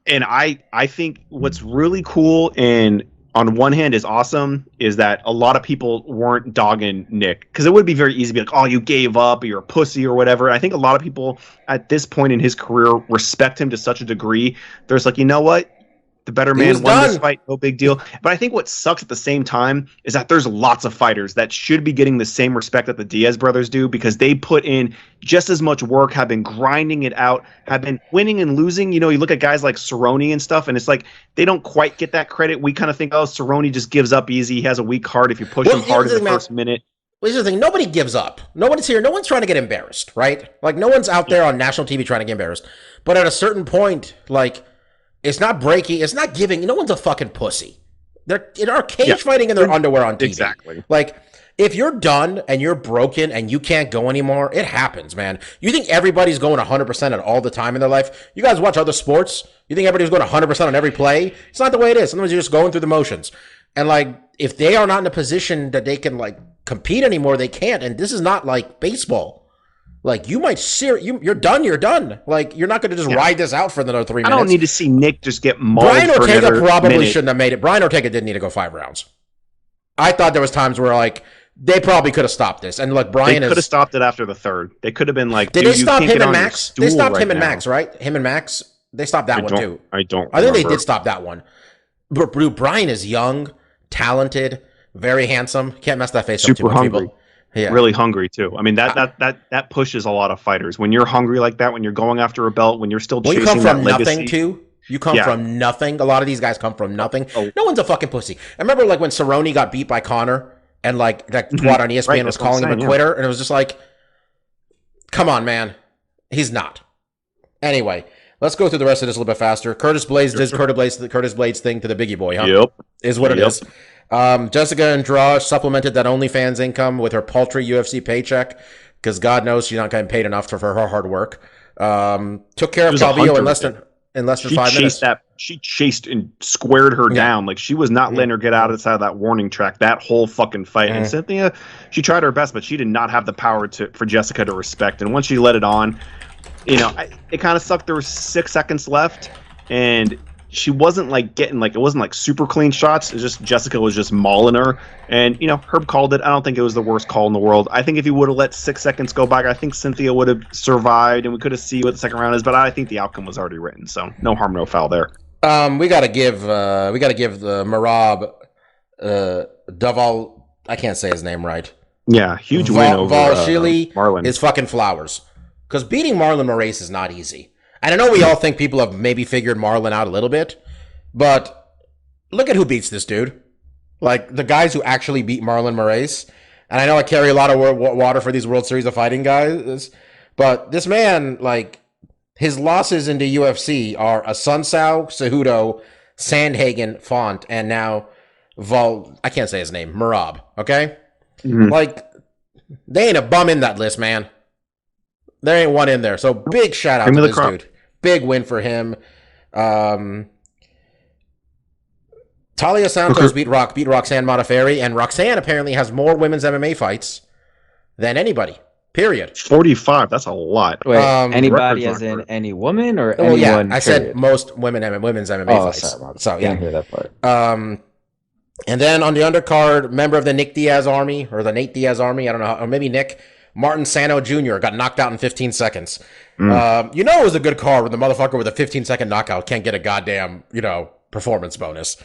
And I think what's really cool and on one hand is awesome is that a lot of people weren't dogging Nick, because it would be very easy to be like, oh, you gave up, or you're a pussy or whatever. I think a lot of people at this point in his career respect him to such a degree. There's like, you know what? The better man won this fight, no big deal. But I think what sucks at the same time is that there's lots of fighters that should be getting the same respect that the Diaz brothers do, because they put in just as much work, have been grinding it out, have been winning and losing. You look at guys like Cerrone and stuff, and it's like they don't quite get that credit. We kind of think, oh, Cerrone just gives up easy. He has a weak heart if you push him hard in the first minute.
Well, here's the thing. Nobody gives up. Nobody's here. No one's trying to get embarrassed, right? Like, no one's out there on national TV trying to get embarrassed. But at a certain point, like, it's not breaking. It's not giving. No one's a fucking pussy. They're in our cage fighting in their underwear on TV.
Exactly.
Like, if you're done and you're broken and you can't go anymore, it happens, man. You think everybody's going 100% at all the time in their life? You guys watch other sports? You think everybody's going 100% on every play? It's not the way it is. Sometimes you're just going through the motions. And, like, if they are not in a position that they can, like, compete anymore, they can't. And this is not like baseball. Like, you might you're done. You're done. Like, you're not going to just ride this out for another 3 minutes.
I don't need to see Nick just get mauled.
Brian Ortega probably shouldn't have made it. Brian Ortega didn't need to go 5 rounds. I thought there was times where, like, They probably could have stopped this. And look, Brian
They could have stopped it after the third. They could have been like,
did
dude,
they stop
you can't
him
get
and
on
Max?
your
They
stool
stopped
right
him and
now.
Max, right? Him and Max. They stopped that one too.
I don't.
I think they
remember.
did stop that one. But Brian is young, talented, very handsome. Can't mess that face up too
Super
much,
hungry.
people. Yeah.
Really hungry too. I mean that pushes a lot of fighters. When you're hungry like that, when you're going after a belt, when you're still
Well,
chasing
you come from
that
nothing
legacy.
too. You come from nothing. A lot of these guys come from nothing. No one's a fucking pussy. I remember like when Cerrone got beat by Conor, and like that twat on ESPN was calling him a quitter, and it was just like, come on, man, he's not. Anyway, let's go through the rest of this a little bit faster. Curtis Blades did Curtis Blades thing to the Biggie Boy, huh?
Yep,
is what it is. Jessica Andrade supplemented that OnlyFans income with her paltry UFC paycheck because God knows she's not getting paid enough for her hard work. Took care of Calvillo in less than 5 minutes.
She chased and squared her down. Like she was not letting her get outside of that warning track that whole fucking fight. And Cynthia, she tried her best, but she did not have the power for Jessica to respect. And once she let it on, it kind of sucked. There was 6 seconds left, and she wasn't like getting it wasn't like super clean shots. It's just Jessica was just mauling her. And Herb called it. I don't think it was the worst call in the world. I think if he would have let 6 seconds go by, I think Cynthia would have survived, and we could have seen what the second round is. But I think the outcome was already written, so no harm, no foul there.
We gotta give the Merab Daval. I can't say his name right.
Yeah, huge win over
Marlon. Is fucking flowers, because beating Marlon Moraes is not easy. And I know we all think people have maybe figured Marlon out a little bit, but look at who beats this dude. Like, the guys who actually beat Marlon Moraes. And I know I carry a lot of water for these World Series of Fighting guys, but this man, like, his losses into UFC are Asuncao, Cejudo, Sandhagen, Font, and now I can't say his name, Merab, okay? Mm-hmm. Like, they ain't a bum in that list, man. There ain't one in there. So big shout out to this dude. Big win for him. Talia Santos beat Roxanne Modafferi, and Roxanne apparently has more women's MMA fights than anybody. Period.
45. That's a lot.
Wait, anybody as in any woman or anyone?
Yeah, I said most women's MMA fights.
Sorry,
so yeah,
didn't hear that part.
And then on the undercard, member of the Nick Diaz Army or the Nate Diaz Army, I don't know, or maybe Nick. Martin Sano Jr. got knocked out in 15 seconds. It was a good card when the motherfucker with a 15-second knockout can't get a goddamn, performance bonus.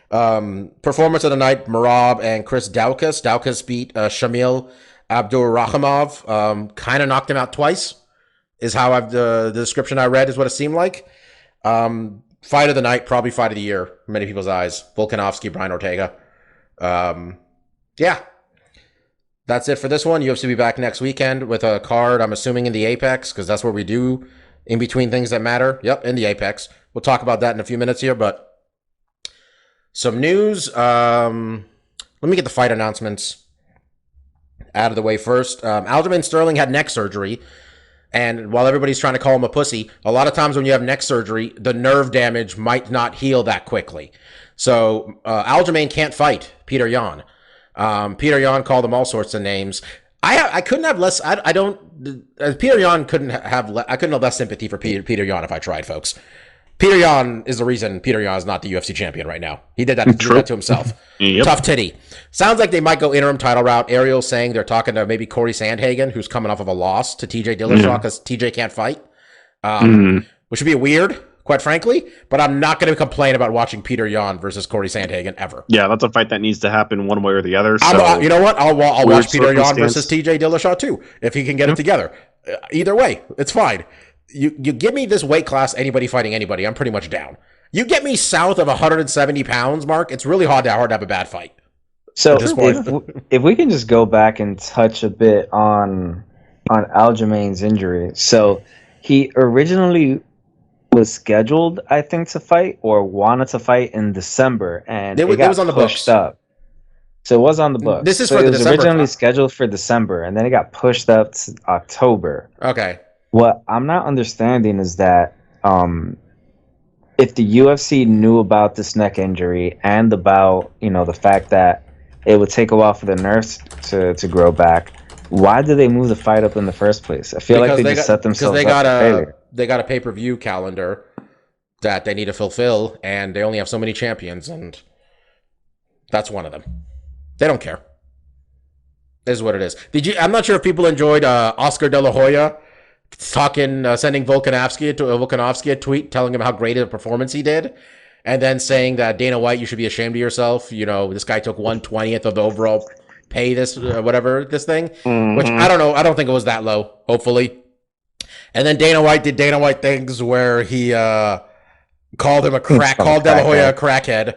Performance of the night, Merab and Chris Daukaus. Daukaus beat Shamil Abdurakhimov. Kind of knocked him out twice, is how the description I read is what it seemed like. Fight of the night, probably fight of the year, in many people's eyes. Volkanovski, Brian Ortega. Yeah. That's it for this one. UFC will be back next weekend with a card, I'm assuming, in the Apex, because that's what we do in between things that matter. Yep, in the Apex. We'll talk about that in a few minutes here, but some news. Let me get the fight announcements out of the way first. Aljamain Sterling had neck surgery, and while everybody's trying to call him a pussy, a lot of times when you have neck surgery, the nerve damage might not heal that quickly. So Aljamain can't fight Peter Yan. Peter Yan called him all sorts of names. I couldn't have less. I don't. Peter Yan couldn't have. I couldn't have less sympathy for Peter Yan if I tried, folks. Peter Yan is the reason Peter Yan is not the UFC champion right now. He did that to himself. Yep. Tough titty. Sounds like they might go interim title route. Ariel's saying they're talking to maybe Corey Sandhagen, who's coming off of a loss to TJ Dillashaw because TJ can't fight, which would be weird, quite frankly. But I'm not going to complain about watching Peter Yan versus Corey Sandhagen ever.
Yeah, that's a fight that needs to happen one way or the other. So
you know what? I'll watch Peter Yan versus TJ Dillashaw too, if he can get it together. Either way, it's fine. You give me this weight class, anybody fighting anybody, I'm pretty much down. You get me south of 170 pounds, Mark, it's really hard to have a bad fight.
So if we can just go back and touch a bit on Aljamain's injury. So he originally was scheduled, I think, to fight or wanted to fight in December, and it got
was on the
pushed
books.
up. So it was on the books.
This is
so
for
it
the
was
December
originally scheduled for December, and then it got pushed up to October.
Okay.
What I'm not understanding is that if the UFC knew about this neck injury and about the fact that it would take a while for the nerves to grow back, why did they move the fight up in the first place? I feel like they just set themselves up for failure.
They got a pay-per-view calendar that they need to fulfill, and they only have so many champions, and that's one of them. They don't care. Is what it is. I'm not sure if people enjoyed Oscar De La Hoya sending Volkanovski a tweet telling him how great a performance he did, and then saying that Dana White, you should be ashamed of yourself. This guy took 1/20th of the overall pay this thing, which I don't know. I don't think it was that low. Hopefully, and then Dana White did Dana White things where he called De La Hoya a crackhead,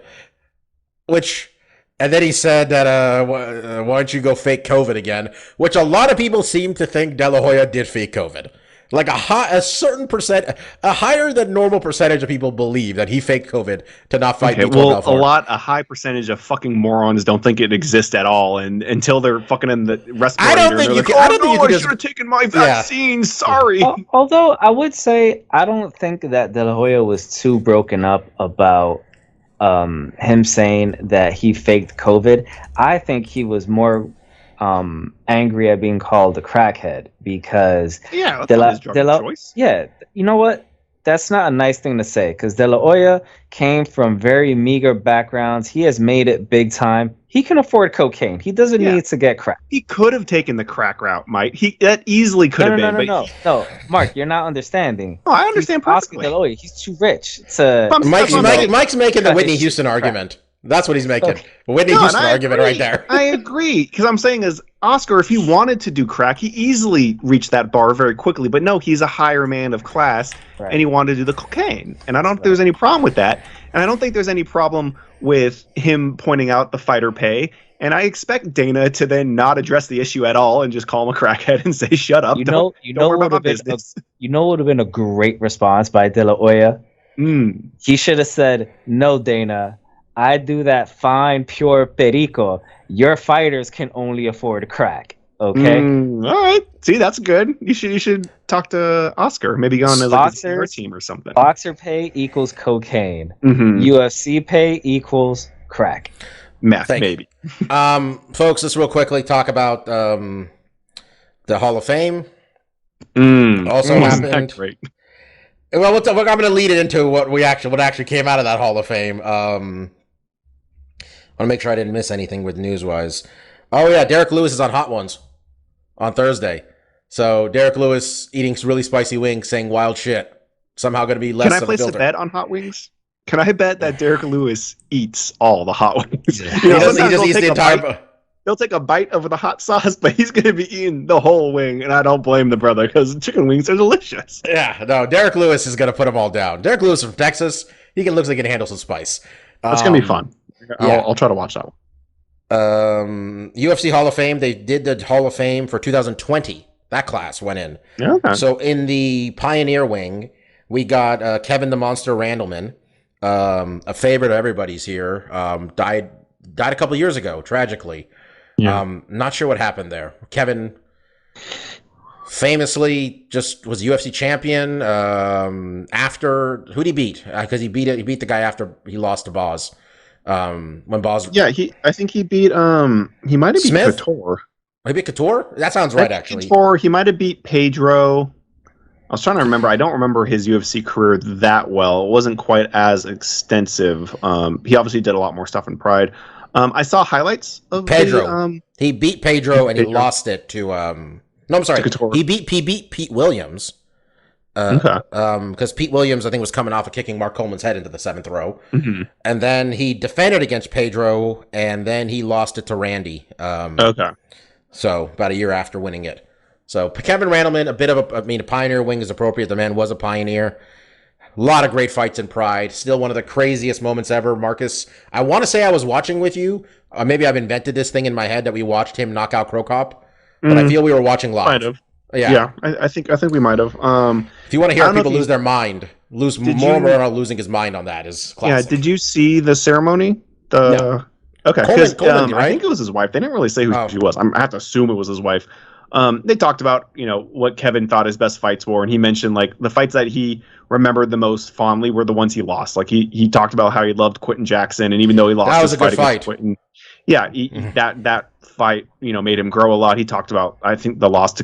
and then he said that, why don't you go fake COVID again? Which a lot of people seem to think De La Hoya did fake COVID. Like a certain percent, a higher than normal percentage of people believe that he faked COVID to not fight.
Okay, a high percentage of fucking morons don't think it exists at all, and until they're fucking in the respirator.
I don't think you can. I don't think you can.
I should have taken my vaccine. Yeah. Sorry.
Although I would say I don't think that De La Hoya was too broken up about him saying that he faked COVID. I think he was more angry at being called a crackhead because
De La choice.
Yeah, you know what? That's not a nice thing to say because De La Hoya came from very meager backgrounds. He has made it big time. He can afford cocaine. He doesn't need to get crack.
He could have taken the crack route, Mike. That easily could have been.
No, Mark, you're not understanding.
No, I understand perfectly.
Oscar De La Hoya, he's too rich.
Mike's making the Whitney Houston argument. That's what he's making. Okay. Whitney Houston argument right there.
I agree. Because I'm saying is, Oscar, if he wanted to do crack, he easily reached that bar very quickly. But no, he's a higher man of class, and he wanted to do the cocaine. And I don't think there's any problem with that. And I don't think there's any problem with him pointing out the fighter pay. And I expect Dana to then not address the issue at all and just call him a crackhead and say, shut up. Don't worry about my business.
You know what would have been a great response by De La Hoya? He should have said, no, Dana, I do that fine, pure perico. Your fighters can only afford crack. Okay.
All right. See, that's good. You should talk to Oscar. Maybe go on as like a PR team or something.
Boxer pay equals cocaine. UFC pay equals crack.
Meth, maybe.
Folks, let's real quickly talk about the Hall of Fame. Also happened. Great. Well, I'm going to lead it into what actually came out of that Hall of Fame. I want to make sure I didn't miss anything with news-wise. Oh, yeah, Derek Lewis is on Hot Ones on Thursday. So Derek Lewis eating some really spicy wings, saying wild shit. Somehow going to be less of a filter.
Can I place a bet on Hot Wings? Can I bet that Derek Lewis eats all the Hot Wings?
He just eats the entire...
He'll take a bite of the hot sauce, but he's going to be eating the whole wing, and I don't blame the brother because chicken wings are delicious.
Yeah, no, Derek Lewis is going to put them all down. Derek Lewis from Texas, looks like he can handle some spice.
That's going to be fun. I'll try to watch that one.
UFC Hall of Fame, they did the Hall of Fame for 2020. That class went in.
Okay.
So in the Pioneer wing, we got Kevin the Monster Randleman, a favorite of everybody's here, died a couple years ago, tragically.
Yeah.
Not sure what happened there. Kevin famously just was UFC champion. After who'd he beat? Because he beat the guy after he lost to Boz. When Boz.
Yeah, I think he beat. He might have beat Couture.
He beat Couture. That sounds right, actually.
Couture. He might have beat Pedro. I was trying to remember. I don't remember his UFC career that well. It wasn't quite as extensive. He obviously did a lot more stuff in Pride. I saw highlights of
Pedro. He beat Pedro and he lost it to. No, I'm sorry. He beat Pete Williams. Because Pete Williams, I think, was coming off of kicking Mark Coleman's head into the 7th row, and then he defended against Pedro, and then he lost it to Randy. So about a year after winning it. So Kevin Randleman, a pioneer wing is appropriate. The man was a pioneer. A lot of great fights in Pride. Still one of the craziest moments ever. Marcus, I want to say I was watching with you. Maybe I've invented this thing in my head that we watched him knock out Crow Cop, but I feel we were watching live.
Might have. Yeah, I think we might have.
If you want to hear people lose their mind, losing his mind on that is classic.
Yeah, did you see the ceremony?
No.
Okay,
Coleman, right?
I think it was his wife. They didn't really say who she was. I have to assume it was his wife. They talked about, what Kevin thought his best fights were, and he mentioned like the fights that he remembered the most fondly were the ones he lost. Like he talked about how he loved Quentin Jackson, and even though he lost,
that was a good fight.
Quentin, that fight made him grow a lot. He talked about, I think, the loss to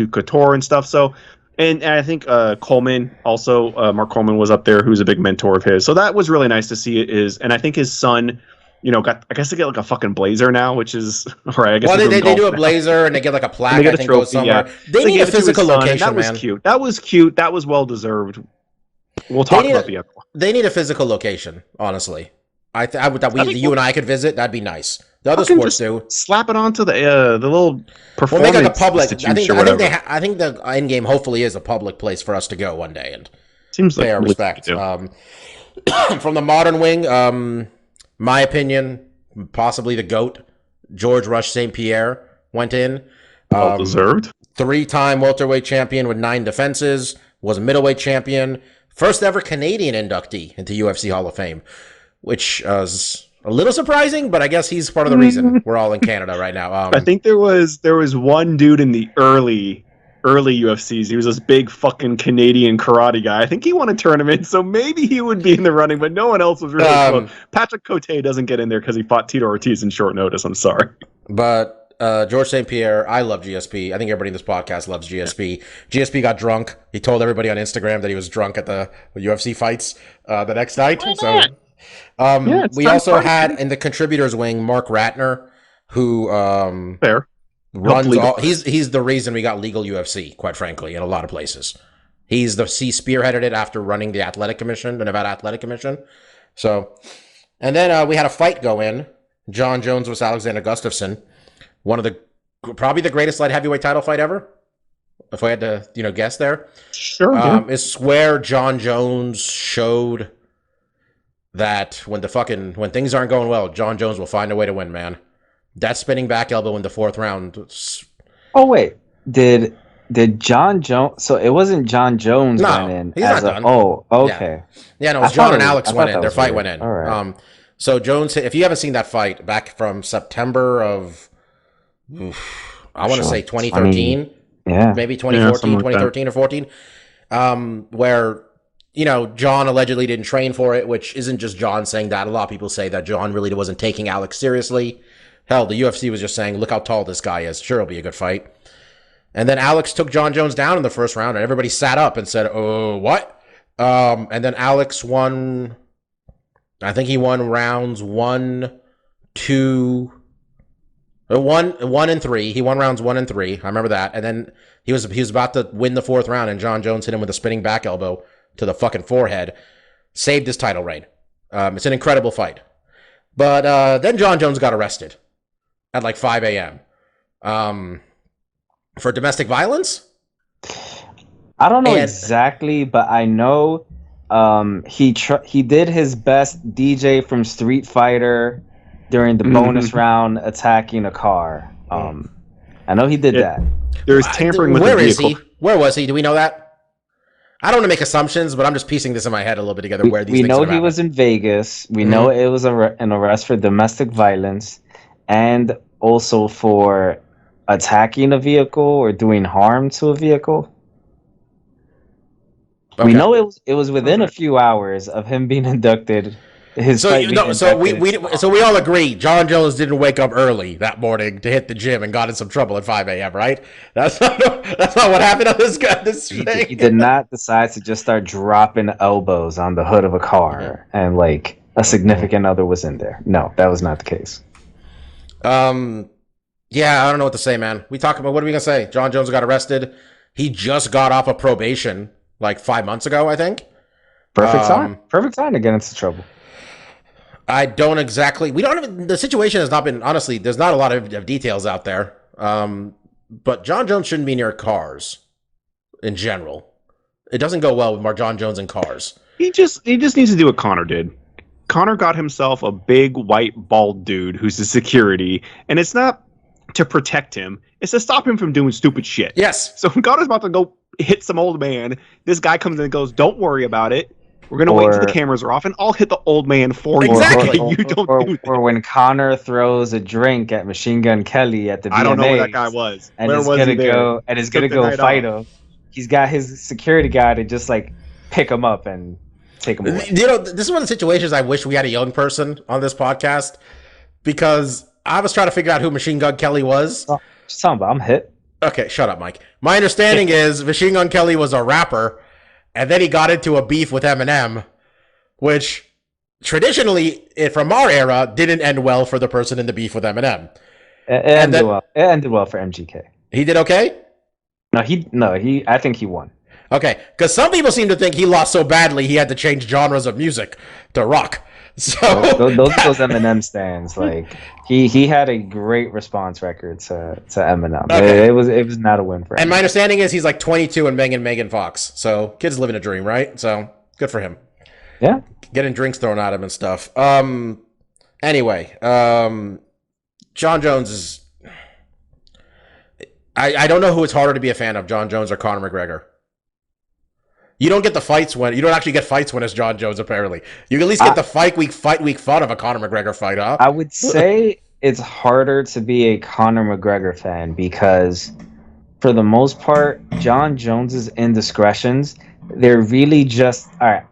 Couture and stuff. So, and I think Coleman also, Mark Coleman was up there, who's a big mentor of his. So that was really nice to see. And I think his son I guess they get like a fucking blazer now, which is or I guess.
Well, they do a blazer and they get like a plaque.
They get
I think
a trophy,
goes somewhere.
Yeah.
They need a physical location,
that was
man.
cute. That was cute. That was well deserved. We'll talk about the other one.
They need a physical location, honestly. You and I could visit. That'd be nice. The other sports do.
Slap it onto the little performance.
We'll make like a public. I
I
think the end game hopefully is a public place for us to go one day and
seems
pay
like
our respect. From the modern wing, my opinion, possibly the GOAT, George Rush St. Pierre went in.
Well deserved.
3-time welterweight champion with 9 defenses. Was a middleweight champion. First ever Canadian inductee into UFC Hall of Fame, which is a little surprising, but I guess he's part of the reason we're all in Canada right now.
I think there was one dude in the early UFCs. He was this big fucking Canadian karate guy. I think he won a tournament, so maybe he would be in the running, but no one else was really close. Patrick Cote doesn't get in there because he fought Tito Ortiz in short notice. I'm sorry.
But George St. Pierre, I love GSP. I think everybody in this podcast loves GSP. GSP got drunk. He told everybody on Instagram that he was drunk at the UFC fights the next night. So we also had in the contributors wing Mark Ratner, who runs all. He's the reason we got legal UFC, quite frankly, in a lot of places. He spearheaded it after running the Athletic Commission, the Nevada Athletic Commission. So, and then we had a fight go in. Jon Jones versus Alexander Gustafsson. One of probably the greatest light heavyweight title fight ever. If I had to, guess there.
Sure.
It's where Jon Jones showed that when things aren't going well, Jon Jones will find a way to win, man. That spinning back elbow in the 4th round.
Oh wait, did Jon Jones? So it wasn't Jon Jones went in.
He's not done.
Oh, okay.
Yeah, no, it was John and Alex went in. Their fight went in.
All right.
So Jones, if you haven't seen that fight back from September of, I want to say 2013, maybe 2014, 2013 or 14, where, John allegedly didn't train for it, which isn't just John saying that. A lot of people say that John really wasn't taking Alex seriously. Hell, the UFC was just saying, look how tall this guy is. Sure, it'll be a good fight. And then Alex took Jon Jones down in the 1st round, and everybody sat up and said, oh, what? And then Alex won, I think he won rounds 1, 2, 1 and 3. He won rounds 1 and 3. I remember that. And then he was about to win the 4th round, and Jon Jones hit him with a spinning back elbow to the fucking forehead. Saved his title reign. It's an incredible fight. But then Jon Jones got arrested at like 5 a.m. For domestic violence?
I don't know exactly, but I know he did his best DJ from Street Fighter during the bonus round attacking a car. I know he did that.
There's tampering with the vehicle.
Where is he? Where was he? Do we know that? I don't want to make assumptions, but I'm just piecing this in my head a little bit together. Where these
we
things
know
are
he was in Vegas. We know it was an arrest for domestic violence, and also for attacking a vehicle or doing harm to a vehicle. Okay. We know it was within a few hours of him being inducted. So we all agree Jon Jones didn't wake up early that morning to hit the gym and got in some trouble at 5 a.m., right? That's not what happened on this guy. He did not decide to just start dropping elbows on the hood of a car and like a significant other was in there. No, that was not the case.
Yeah, I don't know what to say, man. What are we gonna say? Jon Jones got arrested. He just got off of probation like 5 months ago, I think.
Perfect time to get into trouble.
I don't exactly. The situation has not been, honestly, there's not a lot of details out there. But Jon Jones shouldn't be near cars in general. It doesn't go well with Jon Jones and cars.
He just needs to do what Conor did. Conor got himself a big white bald dude who's the security, and it's not to protect him, it's to stop him from doing stupid shit.
Yes.
So when Conor's about to go hit some old man, this guy comes in and goes, don't worry about it. We're going to wait until the cameras are off, and I'll hit the old man for you.
Exactly.
Or when Conor throws a drink at Machine Gun Kelly at the VMAs.
I don't know where that guy was.
And he's going to go fight him. He's got his security guy to just, like, pick him up and take him away.
This is one of the situations I wish we had a young person on this podcast, because I was trying to figure out who Machine Gun Kelly was.
Oh, just tell him, I'm hit.
Okay, shut up, Mike. My understanding is Machine Gun Kelly was a rapper, and then he got into a beef with Eminem, which traditionally, from our era, didn't end well for the person in the beef with Eminem.
It ended well. It ended well for MGK.
He did okay?
I think he won.
Okay, because some people seem to think he lost so badly he had to change genres of music to rock. So
those Eminem stands, like he had a great response record to Eminem. Okay. It was not a win for him.
And my understanding is he's like 22 and Megan Fox. So kid's living a dream, right? So good for him.
Yeah.
Getting drinks thrown at him and stuff. Anyway, Jon Jones is. I don't know who it's harder to be a fan of, Jon Jones or Conor McGregor. You don't get the fights when you don't actually get fights when it's Jon Jones. Apparently, you at least get the fight week fun of a Conor McGregor fight, huh?
I would say it's harder to be a Conor McGregor fan because, for the most part, Jon Jones's indiscretions, they're really just all right.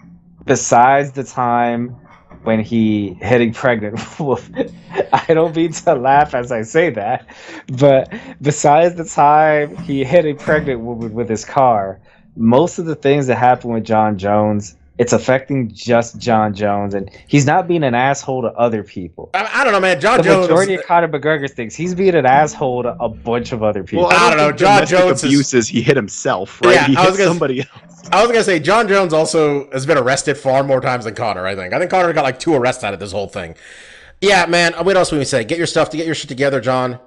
Besides the time when he hit a pregnant woman, I don't mean to laugh as I say that, but besides the time he hit a pregnant woman with his car, most of the things that happen with Jon Jones, it's affecting just Jon Jones, and he's not being an asshole to other people.
I don't know, man. Jon Jones.
The majority of Conor McGregor thinks he's being an asshole to a bunch of other people.
Well, I don't know. Jon Jones abuses. He hit himself, right?
Yeah,
he hit somebody else.
I was gonna say Jon Jones also has been arrested far more times than Conor. I think Conor got like 2 arrests out of this whole thing. Yeah, man. What else would we say? Get your shit together, John.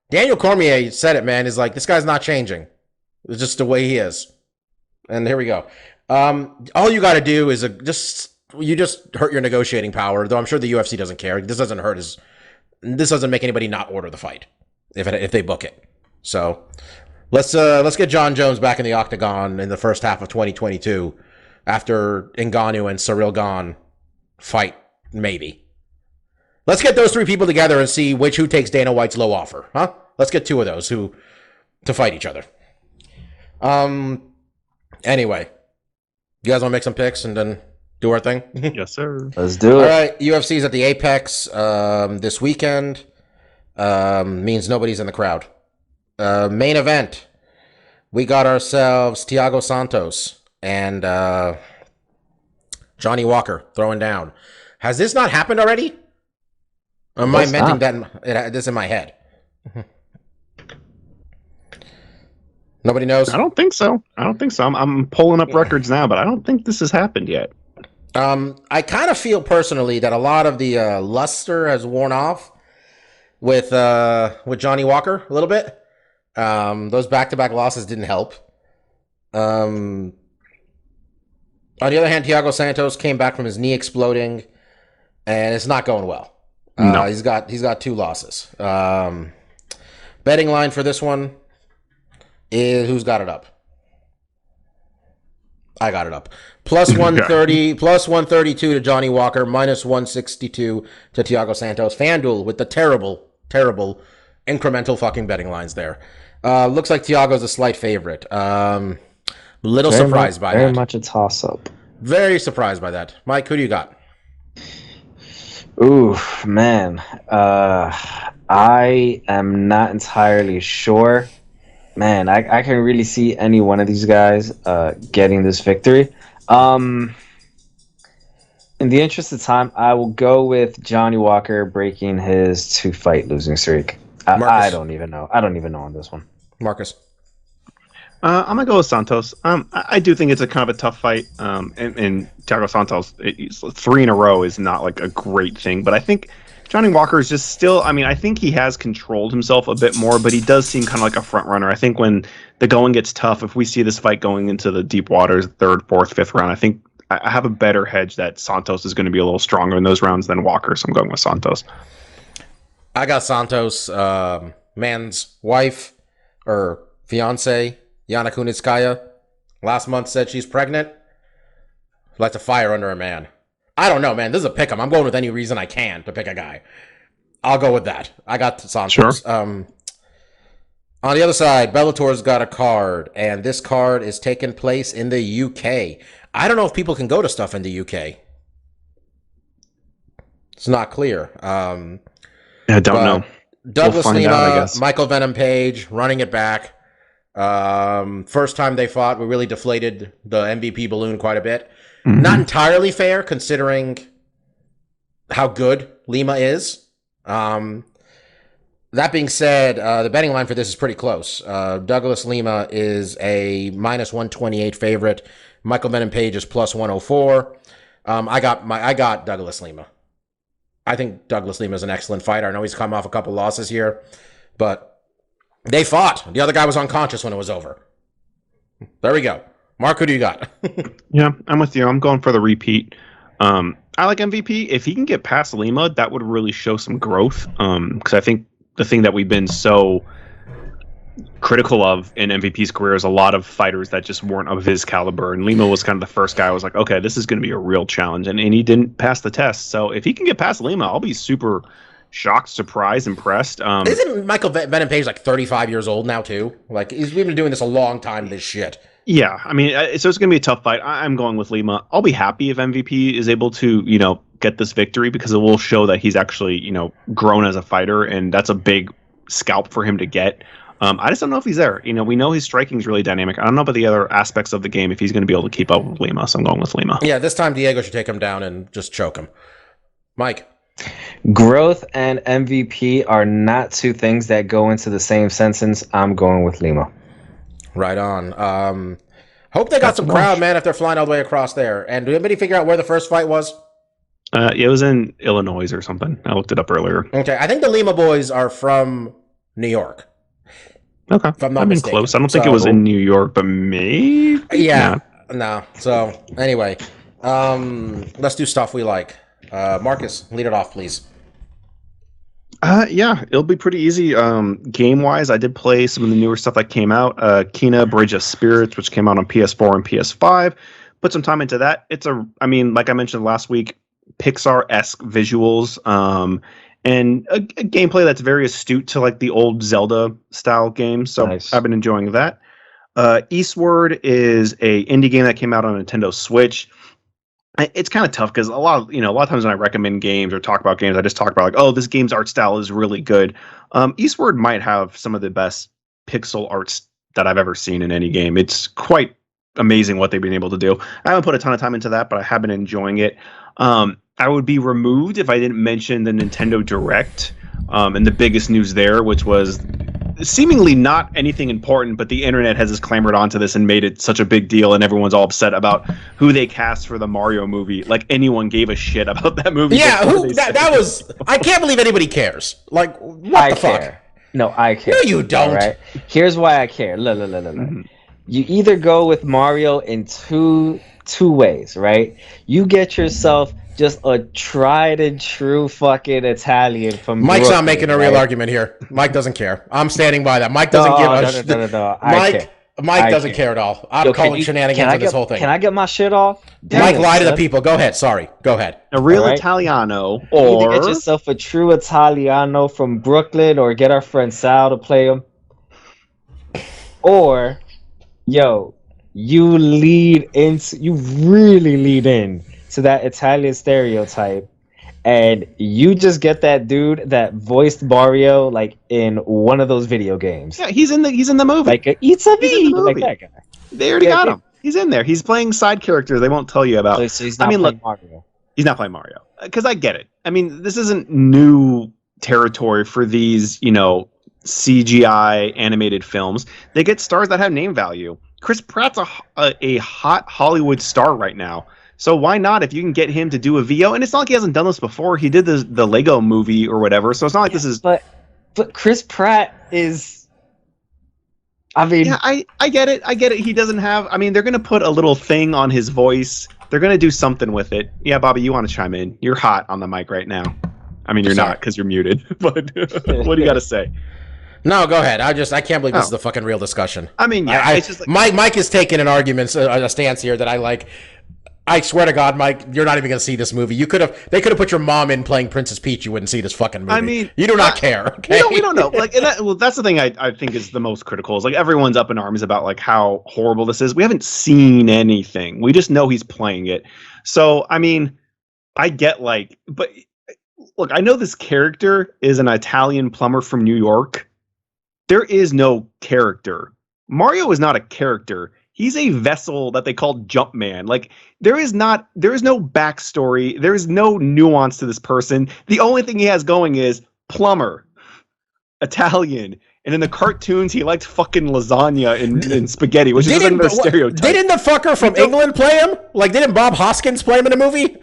Daniel Cormier said it, man. Is like, this guy's not changing. It's just the way he is. And here we go. All you got to do is just hurt your negotiating power. Though I'm sure the UFC doesn't care. This doesn't make anybody not order the fight if they book it. So let's get Jon Jones back in the octagon in the first half of 2022 after Ngannou and Ciryl Gane fight, maybe. Let's get those 3 people together and see who takes Dana White's low offer, huh? Let's get 2 of those to fight each other. Anyway, you guys want to make some picks and then do our thing?
Yes, sir.
Let's do it.
All right, UFC's at the Apex this weekend. Means nobody's in the crowd. Main event, we got ourselves Thiago Santos and Johnny Walker throwing down. Has this not happened already? Or am I mentioning this in my head? Nobody knows?
I don't think so. I'm pulling up records now, but I don't think this has happened yet.
I kind of feel personally that a lot of the luster has worn off with Johnny Walker a little bit. Those back-to-back losses didn't help. On the other hand, Thiago Santos came back from his knee exploding, and it's not going well. No. He's got 2 losses. Betting line for this one is, who's got it up? I got it up. Plus 130, plus 132 to Johnny Walker, minus 162 to Thiago Santos. FanDuel with the terrible incremental fucking betting lines there. Looks like Thiago's a slight favorite. Little surprised by that.
Very much a toss-up.
Very surprised by that. Mike, who do you got?
Ooh, man. I am not entirely sure. Man, I can really see any one of these guys getting this victory. In the interest of time, I will go with Johnny Walker breaking his 2-fight losing streak. I don't even know. I don't even know on this one.
Marcus.
I'm gonna go with Santos. I do think it's a kind of a tough fight. And Thiago Santos, 3 in a row is not like a great thing, but I think Johnny Walker is just still, I think he has controlled himself a bit more, but he does seem kind of like a front runner. I think when the going gets tough, if we see this fight going into the deep waters, 3rd, 4th, 5th round, I think I have a better hedge that Santos is going to be a little stronger in those rounds than Walker, so I'm going with Santos.
I got Santos. Man's wife or fiance, Yana Kunitskaya, last month said she's pregnant. Like to fire under a man. I don't know, man. This is a pick 'em. I'm going with any reason I can to pick a guy. I'll go with that. I got Santos.
Sure.
On the other side, Bellator's got a card, and this card is taking place in the UK. I don't know if people can go to stuff in the UK. It's not clear.
I don't know.
Douglas Lima, Michael Venom Page, running it back. First time they fought, we really deflated the MVP balloon quite a bit. Mm-hmm. Not entirely fair, considering how good Lima is. That being said, the betting line for this is pretty close. Douglas Lima is a minus 128 favorite. Michael Venom Page is plus 104. I got Douglas Lima. I think Douglas Lima is an excellent fighter. I know he's come off a couple losses here, but they fought. The other guy was unconscious when it was over. There we go. Mark, who do you got?
Yeah, I'm with you. I'm going for the repeat. I like MVP. If he can get past Lima, that would really show some growth. Because I think the thing that we've been so critical of in MVP's career is a lot of fighters that just weren't of his caliber. And Lima was kind of the first guy I was like, okay, this is going to be a real challenge. And he didn't pass the test. So if he can get past Lima, I'll be super shocked, surprised, impressed.
Isn't Michael Venom Page like 35 years old now, too? Like, we've been doing this a long time, this shit.
Yeah, I mean, so it's going to be a tough fight. I'm going with Lima. I'll be happy if MVP is able to, get this victory because it will show that he's actually, grown as a fighter, and that's a big scalp for him to get. I just don't know if he's there. We know his striking is really dynamic. I don't know about the other aspects of the game if he's going to be able to keep up with Lima, so I'm going with Lima.
Yeah, this time Diego should take him down and just choke him. Mike?
Growth and MVP are not two things that go into the same sentence. I'm going with Lima.
Right on. Hope they got some crowd, man, if they're flying all the way across there. And did anybody figure out where the first fight was?
It was in Illinois or something. I looked it up earlier.
Okay, I think the Lima boys are from New York.
Okay.
If I'm not mistaken.
Close. I don't think it was in New York, but maybe?
Yeah. No. So, anyway, let's do stuff we like. Marcus, lead it off, please.
Yeah, it'll be pretty easy. Game-wise, I did play some of the newer stuff that came out. Kena Bridge of Spirits, which came out on PS4 and PS5. Put some time into that. Like I mentioned last week, Pixar-esque visuals, and a gameplay that's very astute to like the old Zelda-style games. So nice. I've been enjoying that. Eastward is a indie game that came out on Nintendo Switch. It's kind of tough because a lot of times when I recommend games or talk about games, I just talk about like, oh, this game's art style is really good. Eastward might have some of the best pixel arts that I've ever seen in any game. It's quite amazing what they've been able to do. I haven't put a ton of time into that, but I have been enjoying it. I would be removed if I didn't mention the Nintendo Direct and the biggest news there, which was seemingly not anything important, but the internet has just clamored onto this and made it such a big deal, and everyone's all upset about who they cast for the Mario movie. Like anyone gave a shit about that movie.
Yeah, that was. I can't believe anybody cares. Like, what the fuck?
No, I care.
No, you don't.
Right? Here's why I care. Look. Mm-hmm. You either go with Mario in two ways, right? You get yourself just a tried and true fucking Italian from
Mike's
Brooklyn,
not making a real argument here. Mike doesn't care. I'm standing by that. Mike doesn't give a shit.
No.
Mike doesn't care at all. I'm calling shenanigans on this whole thing.
Can I get my shit off?
Mike, lie to the people. Go ahead. Sorry. Go ahead.
A real Italiano, or
you either get yourself a true Italiano from Brooklyn, or get our friend Sal to play him, or you really lead in to that Italian stereotype, and you just get that dude that voiced Mario like in one of those video games.
Yeah, he's in the movie.
Like it's a me, like that guy.
They already got him. He's in there. He's playing side characters. They won't tell you about.
So he's not playing Mario.
He's not playing Mario because I get it. I mean, this isn't new territory for these, CGI animated films. They get stars that have name value. Chris Pratt's a hot Hollywood star right now. So why not if you can get him to do a VO? And it's not like he hasn't done this before. He did the Lego movie or whatever. So it's not like this is.
But Chris Pratt is. I mean.
Yeah, I get it. He doesn't have. I mean, they're gonna put a little thing on his voice. They're gonna do something with it. Yeah, Bobby, you want to chime in? You're hot on the mic right now. I mean, you're not because you're muted. But what do you got to say?
No, go ahead. I can't believe this is a fucking real discussion.
I mean, yeah,
it's just like, Mike is taking an argument, a stance here that I like. I swear to God, Mike, you're not even going to see this movie. They could have put your mom in playing Princess Peach. You wouldn't see this fucking movie.
I mean,
you do not care. Okay?
We don't know. Like, that's the thing I think is the most critical. Is like everyone's up in arms about like how horrible this is. We haven't seen anything. We just know he's playing it. So I mean, I get but look, I know this character is an Italian plumber from New York. There is no character. Mario is not a character. he's a vessel that they call Jumpman. Like there is no backstory, there is no nuance to this person. The only thing he has going is plumber, Italian. And in the cartoons, he liked fucking lasagna and spaghetti, which is another stereotype.
Didn't the fucker from England play him? Like, didn't Bob Hoskins play him in a movie?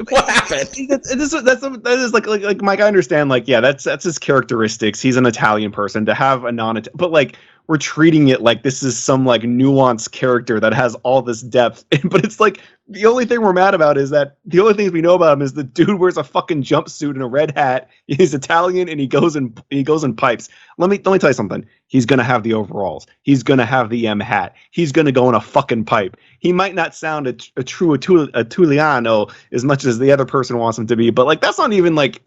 What happened?
That is like Mike. I understand. Like, yeah, that's his characteristics. He's an Italian person to have a but like we're treating it like this is some like nuanced character that has all this depth. But it's like the only thing we're mad about is that the only things we know about him is the dude wears a fucking jumpsuit and a red hat. He's Italian and he goes in pipes. Let me tell you something. He's gonna have the overalls. He's gonna have the M hat. He's gonna go in a fucking pipe. He might not sound a true Tuliano as much as the other person wants him to be, but like that's not even like.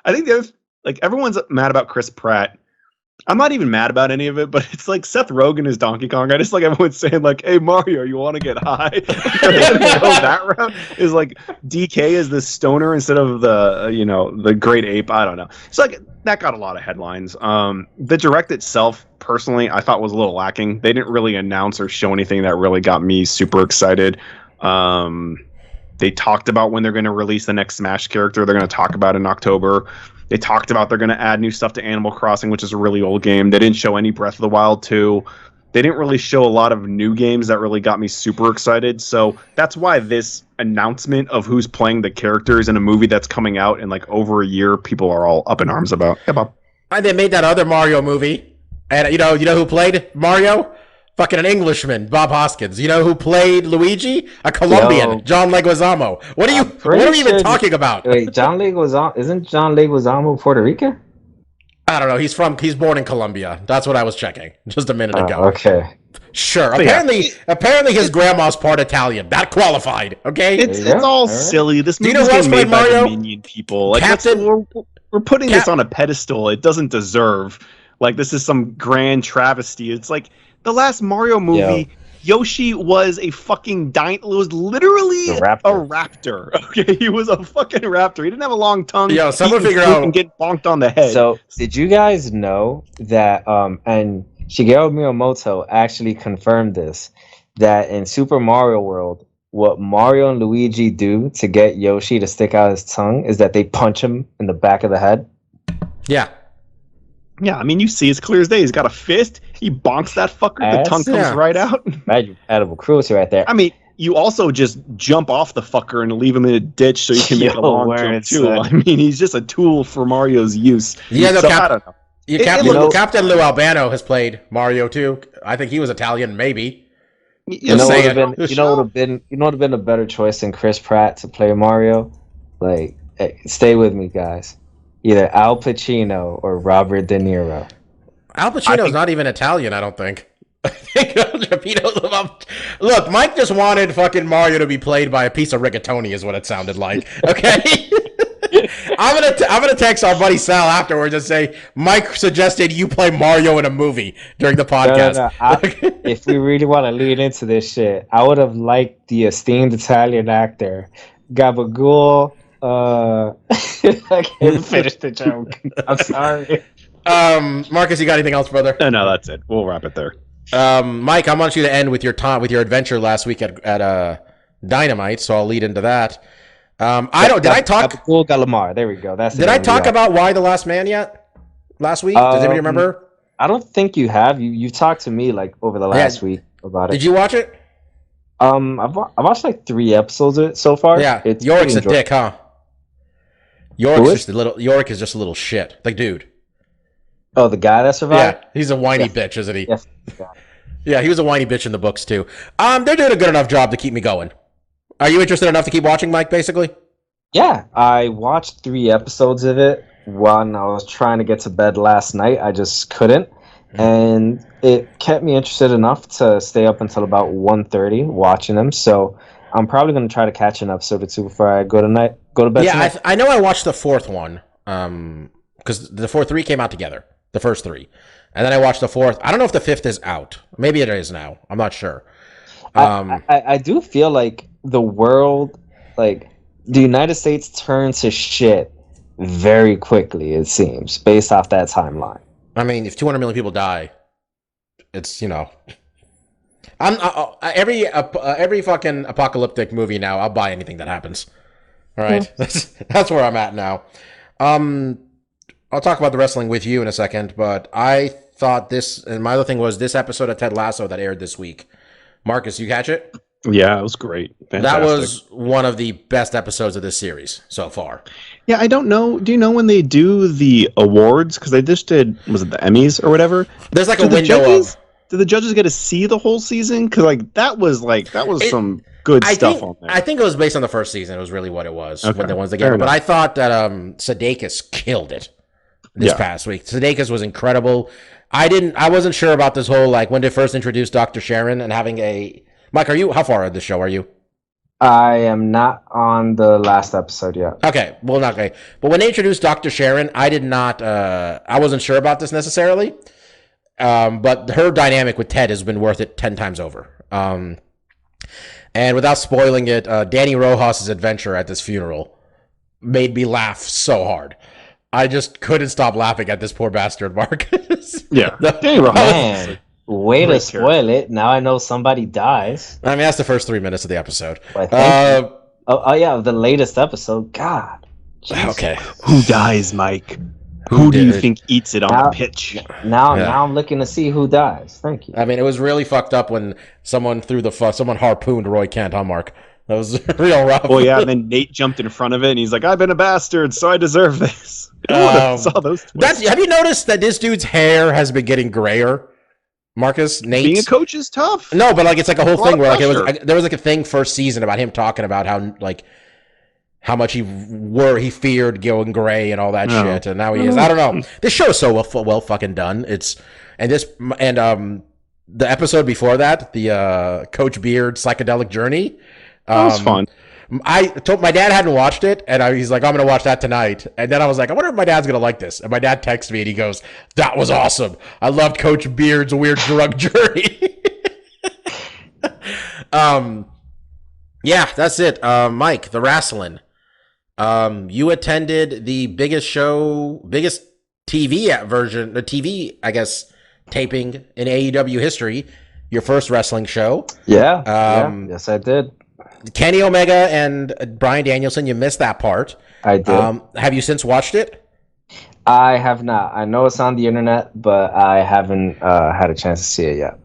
I think there's like everyone's mad about Chris Pratt. I'm not even mad about any of it, but it's like Seth Rogen is Donkey Kong. I just like everyone's saying like, "Hey Mario, you want to get high?" That route is like DK is the stoner instead of the great ape. I don't know. So like that got a lot of headlines. The direct itself, personally, I thought was a little lacking. They didn't really announce or show anything that really got me super excited. They talked about when they're going to release the next Smash character. They're going to talk about in October. They talked about they're going to add new stuff to Animal Crossing, which is a really old game. They didn't show any Breath of the Wild 2. They didn't really show a lot of new games that really got me super excited. So that's why this announcement of who's playing the characters in a movie that's coming out in like over a year, people are all up in arms about. Yeah, Bob.
And they made that other Mario movie. And you know who played Mario? Fucking an Englishman, Bob Hoskins. You know who played Luigi? A Colombian, John Leguizamo. What are we even talking about?
Wait, John Leguizamo, isn't John Leguizamo Puerto Rican?
I don't know. He's born in Colombia. That's what I was checking just a minute ago.
Okay.
Sure. Apparently his grandma's part Italian. That qualified. Okay.
It's all silly. This movie's getting made by the Minion people. Like we're putting this on a pedestal. It doesn't deserve. Like this is some grand travesty. It's like the last Mario movie. Yoshi was a fucking was literally a raptor. Okay, he was a fucking raptor. He didn't have a long tongue.
Yo, someone figure out
and get bonked on the head.
So, did you guys know that? And Shigeru Miyamoto actually confirmed this. That in Super Mario World, what Mario and Luigi do to get Yoshi to stick out his tongue is that they punch him in the back of the head.
Yeah.
Yeah, I mean, you see, it's clear as day. He's got a fist. He bonks that fucker. The tongue comes right out.
Imagine edible cruelty right there.
I mean, you also just jump off the fucker and leave him in a ditch so you can make a long jump too. I mean, he's just a tool for Mario's use.
Yeah, no,
so, I don't know.
Captain Lou Albano has played Mario too. I think he was Italian, maybe.
You know what would have been a better choice than Chris Pratt to play Mario? Like, hey, stay with me, guys. Either Al Pacino or Robert De Niro.
Al Pacino's not even Italian, I don't think. Look, Mike just wanted fucking Mario to be played by a piece of rigatoni, is what it sounded like. Okay, I'm gonna text our buddy Sal afterwards and say Mike suggested you play Mario in a movie during the podcast.
No. If we really want to lead into this shit, I would have liked the esteemed Italian actor Gabagool. I can't finish the joke. I'm sorry.
Marcus, you got anything else, brother?
No, that's it. We'll wrap it there.
Mike, I want you to end with your adventure last week at Dynamite, so I'll lead into that. Did I talk?
Cool Galamar. There we go.
Did I talk about Why the Last Man yet? Last week? Does anybody remember?
I don't think you have. You talked to me like over the last week about it.
Did you watch it?
I've watched like 3 episodes of it so far.
Yeah, Yorick's a dick, huh? Yorick is just a little shit. Like, dude.
Oh, the guy that survived?
Yeah, he's a whiny bitch, isn't he?
Yes.
Yeah, he was a whiny bitch in the books, too. They're doing a good enough job to keep me going. Are you interested enough to keep watching, Mike, basically?
Yeah, I watched 3 episodes of it when I was trying to get to bed last night. I just couldn't. And it kept me interested enough to stay up until about 1:30 watching them. So I'm probably going to try to catch an episode or 2 before I go to bed tonight.
I know I watched the 4th one because the 3 came out together, the first 3. And then I watched the 4th. I don't know if the 5th is out. Maybe it is now. I'm not sure.
I do feel like the world, like the United States turns to shit very quickly, it seems, based off that timeline.
I mean, if 200 million people die, it's, Every fucking apocalyptic movie now, I'll buy anything that happens. All right, that's where I'm at now. I'll talk about the wrestling with you in a second, but I thought this, and my other thing was this episode of Ted Lasso that aired this week. Marcus, you catch it?
Yeah, it was great. Fantastic.
That was one of the best episodes of this series so far.
Yeah, I don't know. Do you know when they do the awards? Because they just did, was it the Emmys or whatever?
There's like a window of...
Did the judges get to see the whole season? Because that was some good stuff on there.
I think it was based on the first season. It was really what it was.
Okay.
When the ones that gave it. But I thought that Sudeikis killed it this past week. Sudeikis was incredible. I wasn't sure about this whole, like, when they first introduced Dr. Sharon and having a... Mike, how far in the show are you?
I am not on the last episode yet.
Okay, well, not okay. But when they introduced Dr. Sharon, I wasn't sure about this necessarily. But her dynamic with Ted has been worth it 10 times over. And without spoiling it, Danny Rojas' adventure at this funeral made me laugh so hard. I just couldn't stop laughing at this poor bastard, Marcus.
Yeah. Danny Rojas.
Man, way to spoil it. Now I know somebody dies.
I mean, that's the first 3 minutes of the episode.
The latest episode. God. Jesus.
Okay.
Who dies, Mike? Who do you think eats it on the pitch?
Now I'm looking to see who dies. Thank you.
I mean, it was really fucked up when someone someone harpooned Roy Kent, huh, Mark? That was real rough.
Oh yeah, and then Nate jumped in front of it, and he's like, "I've been a bastard, so I deserve this." Saw those twists.
Have you noticed that this dude's hair has been getting grayer? Marcus, Nate.
Being a coach is tough.
No, but it's like a whole thing where there was like a thing first season about him talking about how much he feared going gray and all that shit, and now he is. I don't know. This show is so well fucking done. The episode before that, the Coach Beard psychedelic journey.
That was fun.
I told my dad hadn't watched it, and he's like, "I'm gonna watch that tonight." And then I was like, "I wonder if my dad's gonna like this." And my dad texted me, and he goes, "That was awesome. I loved Coach Beard's weird drug journey." Yeah, that's it. Mike, the wrestling. You attended the biggest TV version, the TV, I guess, taping in AEW history. Your first wrestling show.
Yeah. Yes, I did.
Kenny Omega and Bryan Danielson, you missed that part.
I did.
Have you since watched it?
I have not. I know it's on the internet, but I haven't had a chance to see it yet.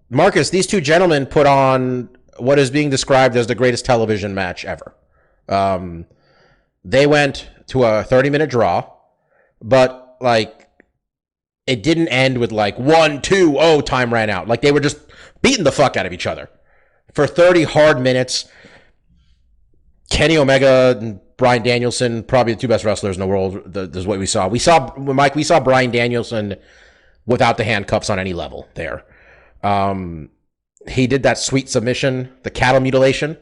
Marcus, these two gentlemen put on what is being described as the greatest television match ever. They went to a 30-minute draw, but it didn't end with 1-2, time ran out. They were just beating the fuck out of each other for 30 hard minutes. Kenny Omega and Bryan Danielson, probably the two best wrestlers in the world. This is what we saw. We saw Bryan Danielson without the handcuffs on any level there. He did that sweet submission, the cattle mutilation.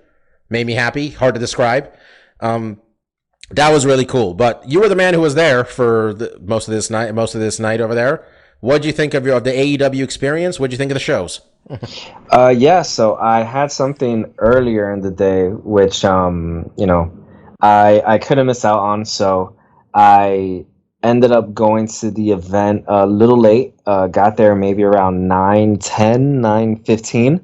Made me happy. Hard to describe. That was really cool. But you were the man who was there for most of this night over there. What did you think of the AEW experience? What did you think of the shows?
So I had something earlier in the day, which I couldn't miss out on. So I ended up going to the event a little late. Got there maybe around 9:10, 9:15.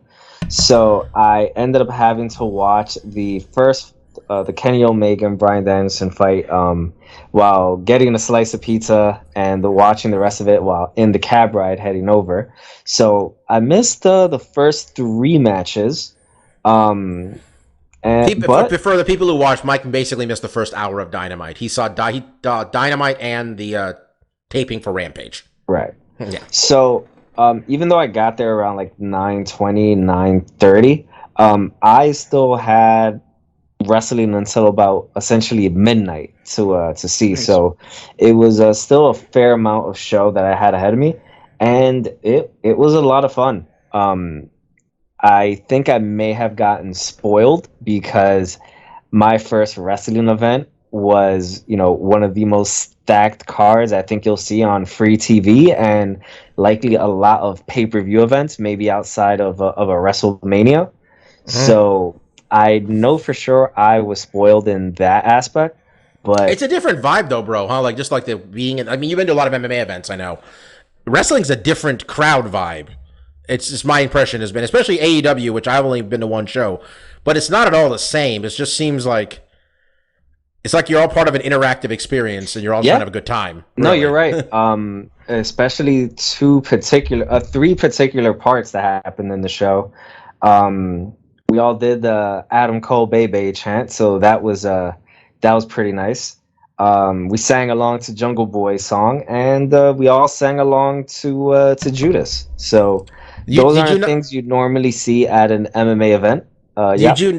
So I ended up having to watch the first, the Kenny Omega and Bryan Danielson fight while getting a slice of pizza and watching the rest of it while in the cab ride heading over. So I missed the first three matches. For
the people who watched, Mike basically missed the first hour of Dynamite. He saw Dynamite and the taping for Rampage.
Right.
Yeah.
So even though I got there around 9:20, 9:30, I still had wrestling until about essentially midnight to see. Nice. So it was still a fair amount of show that I had ahead of me, and it was a lot of fun. I think I may have gotten spoiled because my first wrestling event was, one of the most stacked cards I think you'll see on free TV, and likely a lot of pay-per-view events, maybe outside of a WrestleMania. So I know for sure I was spoiled in that aspect. But
it's a different vibe though, bro, huh? You've been to a lot of MMA events, I know. Wrestling's a different crowd vibe It's just my impression has been, especially AEW, which I've only been to one show, but it's not at all the same. It just seems like it's like you're all part of an interactive experience and you're all trying to have a good time. Really.
No, you're right. Especially three particular parts that happened in the show. We all did the Adam Cole Bebe chant, so that was pretty nice. We sang along to Jungle Boy's song, and we all sang along to Judas. So those aren't things you'd normally see at an MMA event.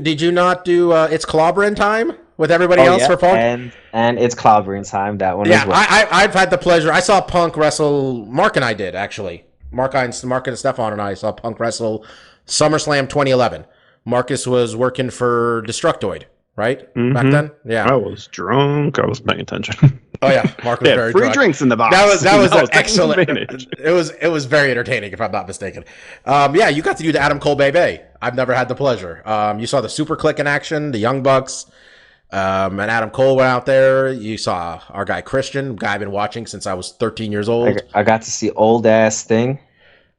Did you not do It's Clobbering Time with everybody else for Punk?
And It's Clobbering Time, that one as well.
I've had the pleasure. I saw Punk wrestle. Mark and I did, actually. Mark and Stefan and I saw Punk wrestle SummerSlam 2011. Marcus was working for Destructoid, right?
Mm-hmm.
Back then? Yeah.
I was drunk. I was paying attention.
Oh, yeah. Mark was very
free
drunk.
Drinks in the box.
That was an excellent. It was very entertaining, if I'm not mistaken. Yeah, you got to do the Adam Cole Bebe. I've never had the pleasure. You saw the Super Click in action, the Young Bucks, and Adam Cole went out there. You saw our guy Christian, guy I've been watching since I was 13 years old.
I got to see old ass Sting.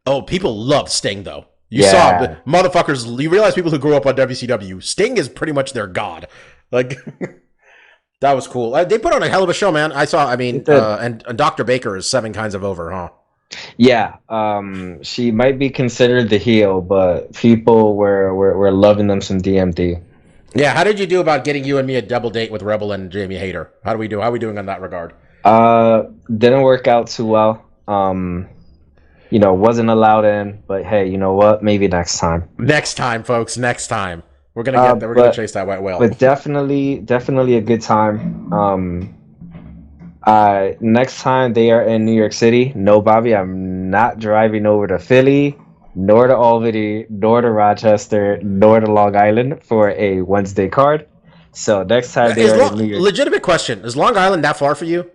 Oh, people love Sting though. You saw the motherfuckers. You realize people who grew up on WCW, Sting is pretty much their god. Like that was cool. They put on a hell of a show, man. I saw. I mean, and Dr. Baker is 7 kinds of over, huh?
Yeah, she might be considered the heel, but people were loving them some DMD.
Yeah, how did you do about getting you and me a double date with Rebel and Jamie Hayter? How do we do? How are we doing on that regard?
Didn't work out too well. Wasn't allowed in, but hey, you know what? Maybe next time.
Next time, folks. Next time. We're gonna get there. We're gonna chase that white whale.
But definitely a good time. Next time they are in New York City, no, Bobby, I'm not driving over to Philly, nor to Albany, nor to Rochester, nor to Long Island for a Wednesday card. So next time they are in New York.
Legitimate question: is Long Island that far for you?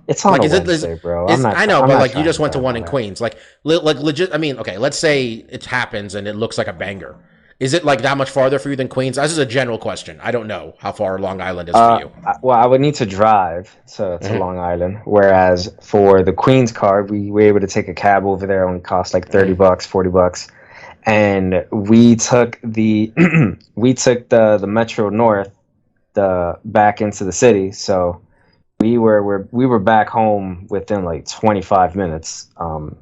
It's on a Wednesday, bro.
I know, but like you just went to one in Queens. Like legit. I mean, okay, let's say it happens and it looks like a banger. Is it like that much farther for you than Queens? This is a general question. I don't know how far Long Island is for you.
Well, I would need to drive to Long Island. Whereas for the Queens card, we were able to take a cab over there. It only cost like $30, $40. And we took the Metro North back into the city. So we were back home within like 25 minutes. So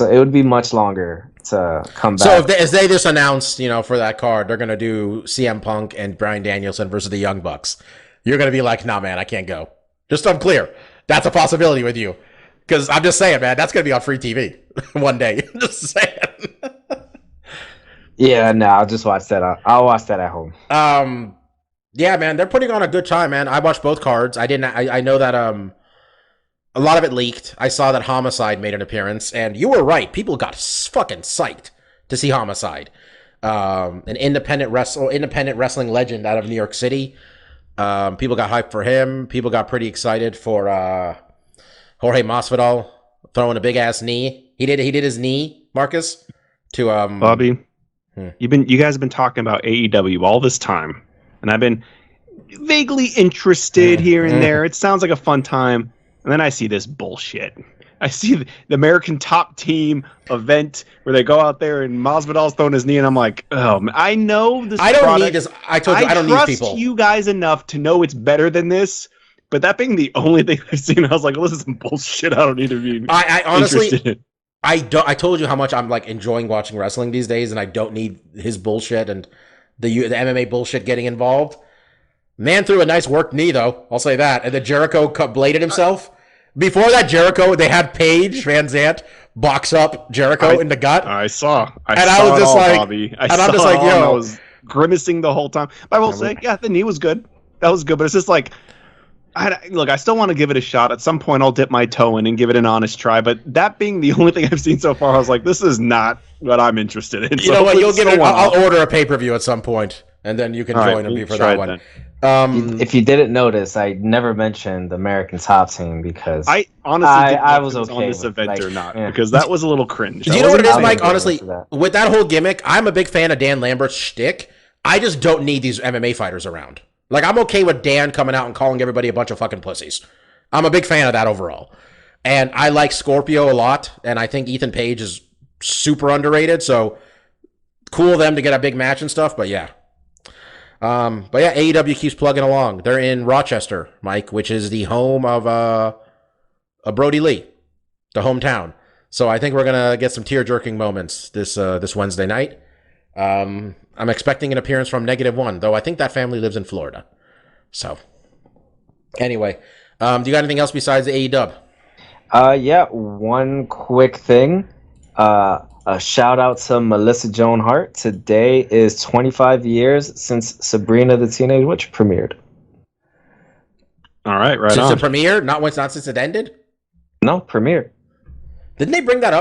it would be much longer to come back.
So if they just announced, for that card, they're going to do CM Punk and Bryan Danielson versus the Young Bucks, you're going to be like, nah, man, I can't go. Just so I'm clear. That's a possibility with you. Because I'm just saying, man, that's going to be on free TV one day. Just saying.
Yeah, no, I'll just watch that. I'll watch that at home.
Yeah, man, they're putting on a good time, man. I watched both cards. I know that a lot of it leaked. I saw that Homicide made an appearance, and you were right. People got fucking psyched to see Homicide, an independent wrestling legend out of New York City. People got hyped for him. People got pretty excited for Jorge Masvidal throwing a big ass knee. He did his knee, Marcus, to
Bobby. You guys have been talking about AEW all this time, and I've been vaguely interested here and there. It sounds like a fun time. And then I see this bullshit. I see the American Top Team event where they go out there and Masvidal's throwing his knee, and I'm like, oh, man, I know this.
I don't need this. I told you, I don't need people.
I trust you guys enough to know it's better than this. But that being the only thing I've seen, I was like, well, this is some bullshit. I don't need to be.
I honestly, I told you how much I'm like enjoying watching wrestling these days, and I don't need his bullshit and the MMA bullshit getting involved. Man threw a nice work knee, though. I'll say that. And then Jericho bladed himself. Before that, Jericho, they had Paige Van Zant box up Jericho in the gut.
I saw.
I was just like,
Bobby. I'm just like, yo. I was grimacing the whole time. But I will say, yeah, the knee was good. That was good. But it's just like, I still want to give it a shot. At some point, I'll dip my toe in and give it an honest try. But that being the only thing I've seen so far, I was like, this is not what I'm interested in.
You know what? You'll get it. I'll order a pay-per-view at some point, and then you can join me for that one.
If you didn't notice, I never mentioned the American Top Team because
I honestly
I was okay
on this event
like,
or not because that was a little cringe.
Do you know what it is, Mike? Honestly, with that whole gimmick, I'm a big fan of Dan Lambert's shtick. I just don't need these MMA fighters around. Like, I'm okay with Dan coming out and calling everybody a bunch of fucking pussies. I'm a big fan of that overall. And I like Scorpio a lot, and I think Ethan Page is super underrated. So cool of them to get a big match and stuff. But yeah. AEW keeps plugging along. They're in Rochester, Mike, which is the home of Brody Lee, the hometown. So I think we're gonna get some tear-jerking moments this Wednesday night. I'm expecting an appearance from -1, though I think that family lives in Florida. So anyway, do you got anything else besides the AEW?
Yeah, one quick thing. A shout out to Melissa Joan Hart. Today is 25 years since Sabrina the Teenage Witch premiered.
All right, right
Since
on.
it premiered, not since it ended.
No, premiered.
Didn't they bring that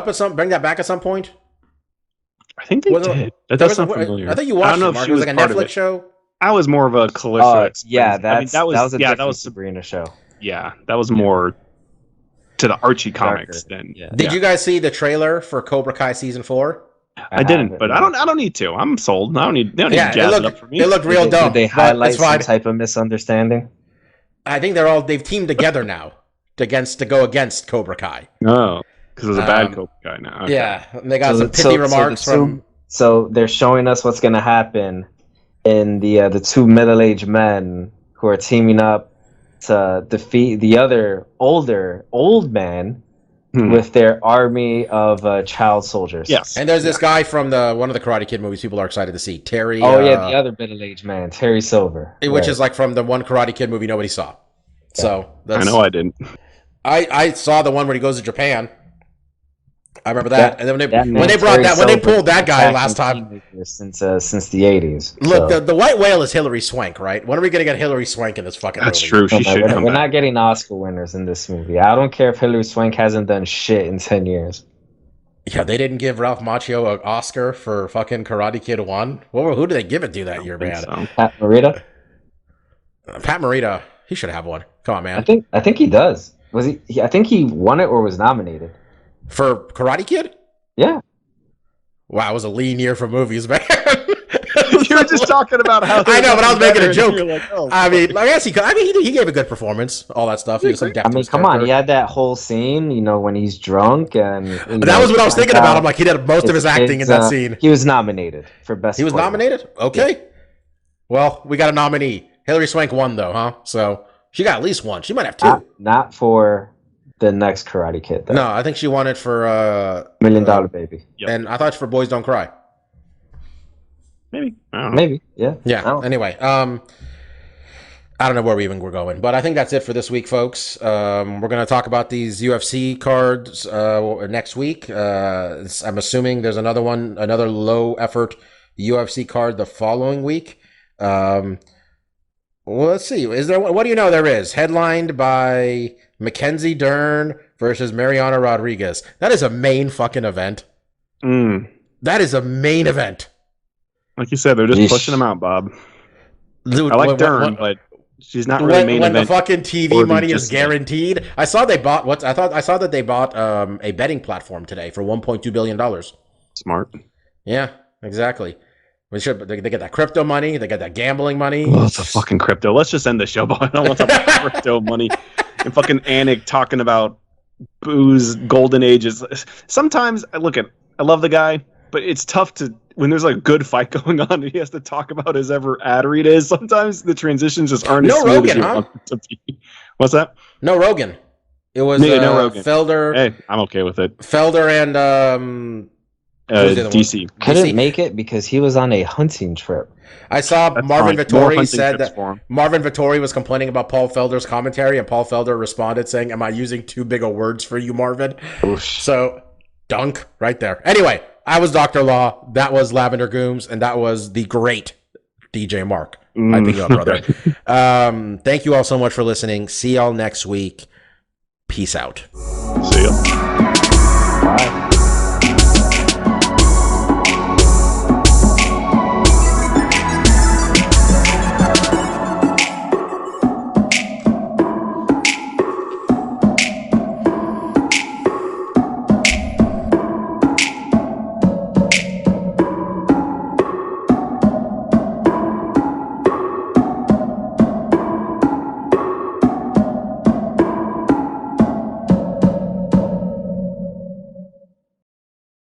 back at some point?
I think they did. That does sound familiar.
I think you watched it, Mark. It was like a Netflix show.
I was more of a Callisto.
Yeah, that was a different
Sabrina
Sabrina show.
Yeah, that was more to the Archie comics than.
Yeah.
Did you guys see the trailer for Cobra Kai season 4?
I didn't, but I don't need to. I'm sold. They don't need to jazz it up for me.
It looked real dumb.
Did they highlight some type of misunderstanding?
I think they've teamed together now to go against Cobra Kai.
Oh, because there's a bad Cobra Kai now. Okay.
Yeah, and they got some pithy remarks from.
So they're showing us what's going to happen in the two middle-aged men who are teaming up to defeat the other old man with their army of child soldiers.
Yes.
And there's this guy from one of the Karate Kid movies people are excited to see, Terry.
Oh, yeah, the other middle-aged man, Terry Silver.
Which is like from the one Karate Kid movie nobody saw. Yeah. So
I know I didn't.
I saw the one where he goes to Japan. I remember that. And then when they pulled that guy last time
since the 80s.
Look, the white whale is Hilary Swank, right? When are we gonna get Hilary Swank in this fucking
That's
movie?
true.
We're not getting Oscar winners in this movie. I don't care if Hilary Swank hasn't done shit in 10 years.
Yeah, they didn't give Ralph Macchio an Oscar for fucking Karate Kid 1. Who did they give it to that year, man?
So.
Pat Morita?
Pat Morita, he should have one. Come on, man.
I think he does. Was he? I think he won it or was nominated.
For Karate Kid?
Yeah.
Wow, it was a lean year for movies, man.
You were just talking about how
I know, but I was making a joke.
Like, oh,
I mean, I guess he gave a good performance, all that stuff.
Come on, he had that whole scene, when he's drunk and
that was what I was thinking about. I'm like, he did most of his acting in that scene.
He was nominated for best.
He was nominated? Okay. Yeah. Well, we got a nominee. Hilary Swank won though, huh? So she got at least one. She might have two.
Not for the next Karate Kid, though.
No, I think she won it for $1
Million Baby.
Yep. And I thought it's for Boys Don't Cry.
Maybe. I don't know.
Maybe. Yeah.
Yeah. Anyway, I don't know where we're going, but I think that's it for this week, folks. We're going to talk about these UFC cards next week. I'm assuming there's another low effort UFC card the following week. Well, let's see. Is there? What do you know there is? Headlined by Mackenzie Dern versus Mariana Rodriguez. That is a main fucking event. That is a main event.
Like you said, they're just pushing them out, Bob.
Dude,
I like Dern, but she's not really main event.
When the fucking TV money is guaranteed. I saw they bought I saw that they bought a betting platform today for $1.2 billion.
Smart.
Yeah, exactly. They get that crypto money. They get that gambling money.
Oh, it's a fucking crypto. Let's just end the show, Bob. I don't want to talk about crypto money and fucking Anik talking about booze, golden ages. Sometimes I love the guy, but it's tough when there's like a good fight going on and he has to talk about his ever ad read is. Sometimes the transitions just aren't as smooth as you want it to be. What's that?
No Rogan. It was
no Rogan.
Felder.
Hey, I'm okay with it.
Felder and
DC.
Couldn't make it because he was on a hunting trip.
I saw Marvin Vittori said that Marvin Vittori was complaining about Paul Felder's commentary, and Paul Felder responded saying, "Am I using too big of words for you, Marvin?" Oof. So, dunk right there. Anyway, I was Dr. Law. That was Lavender Gooms, and that was the great DJ Mark. I pick you up, brother. Thank you all so much for listening. See y'all next week. Peace out.
See ya.
Bye.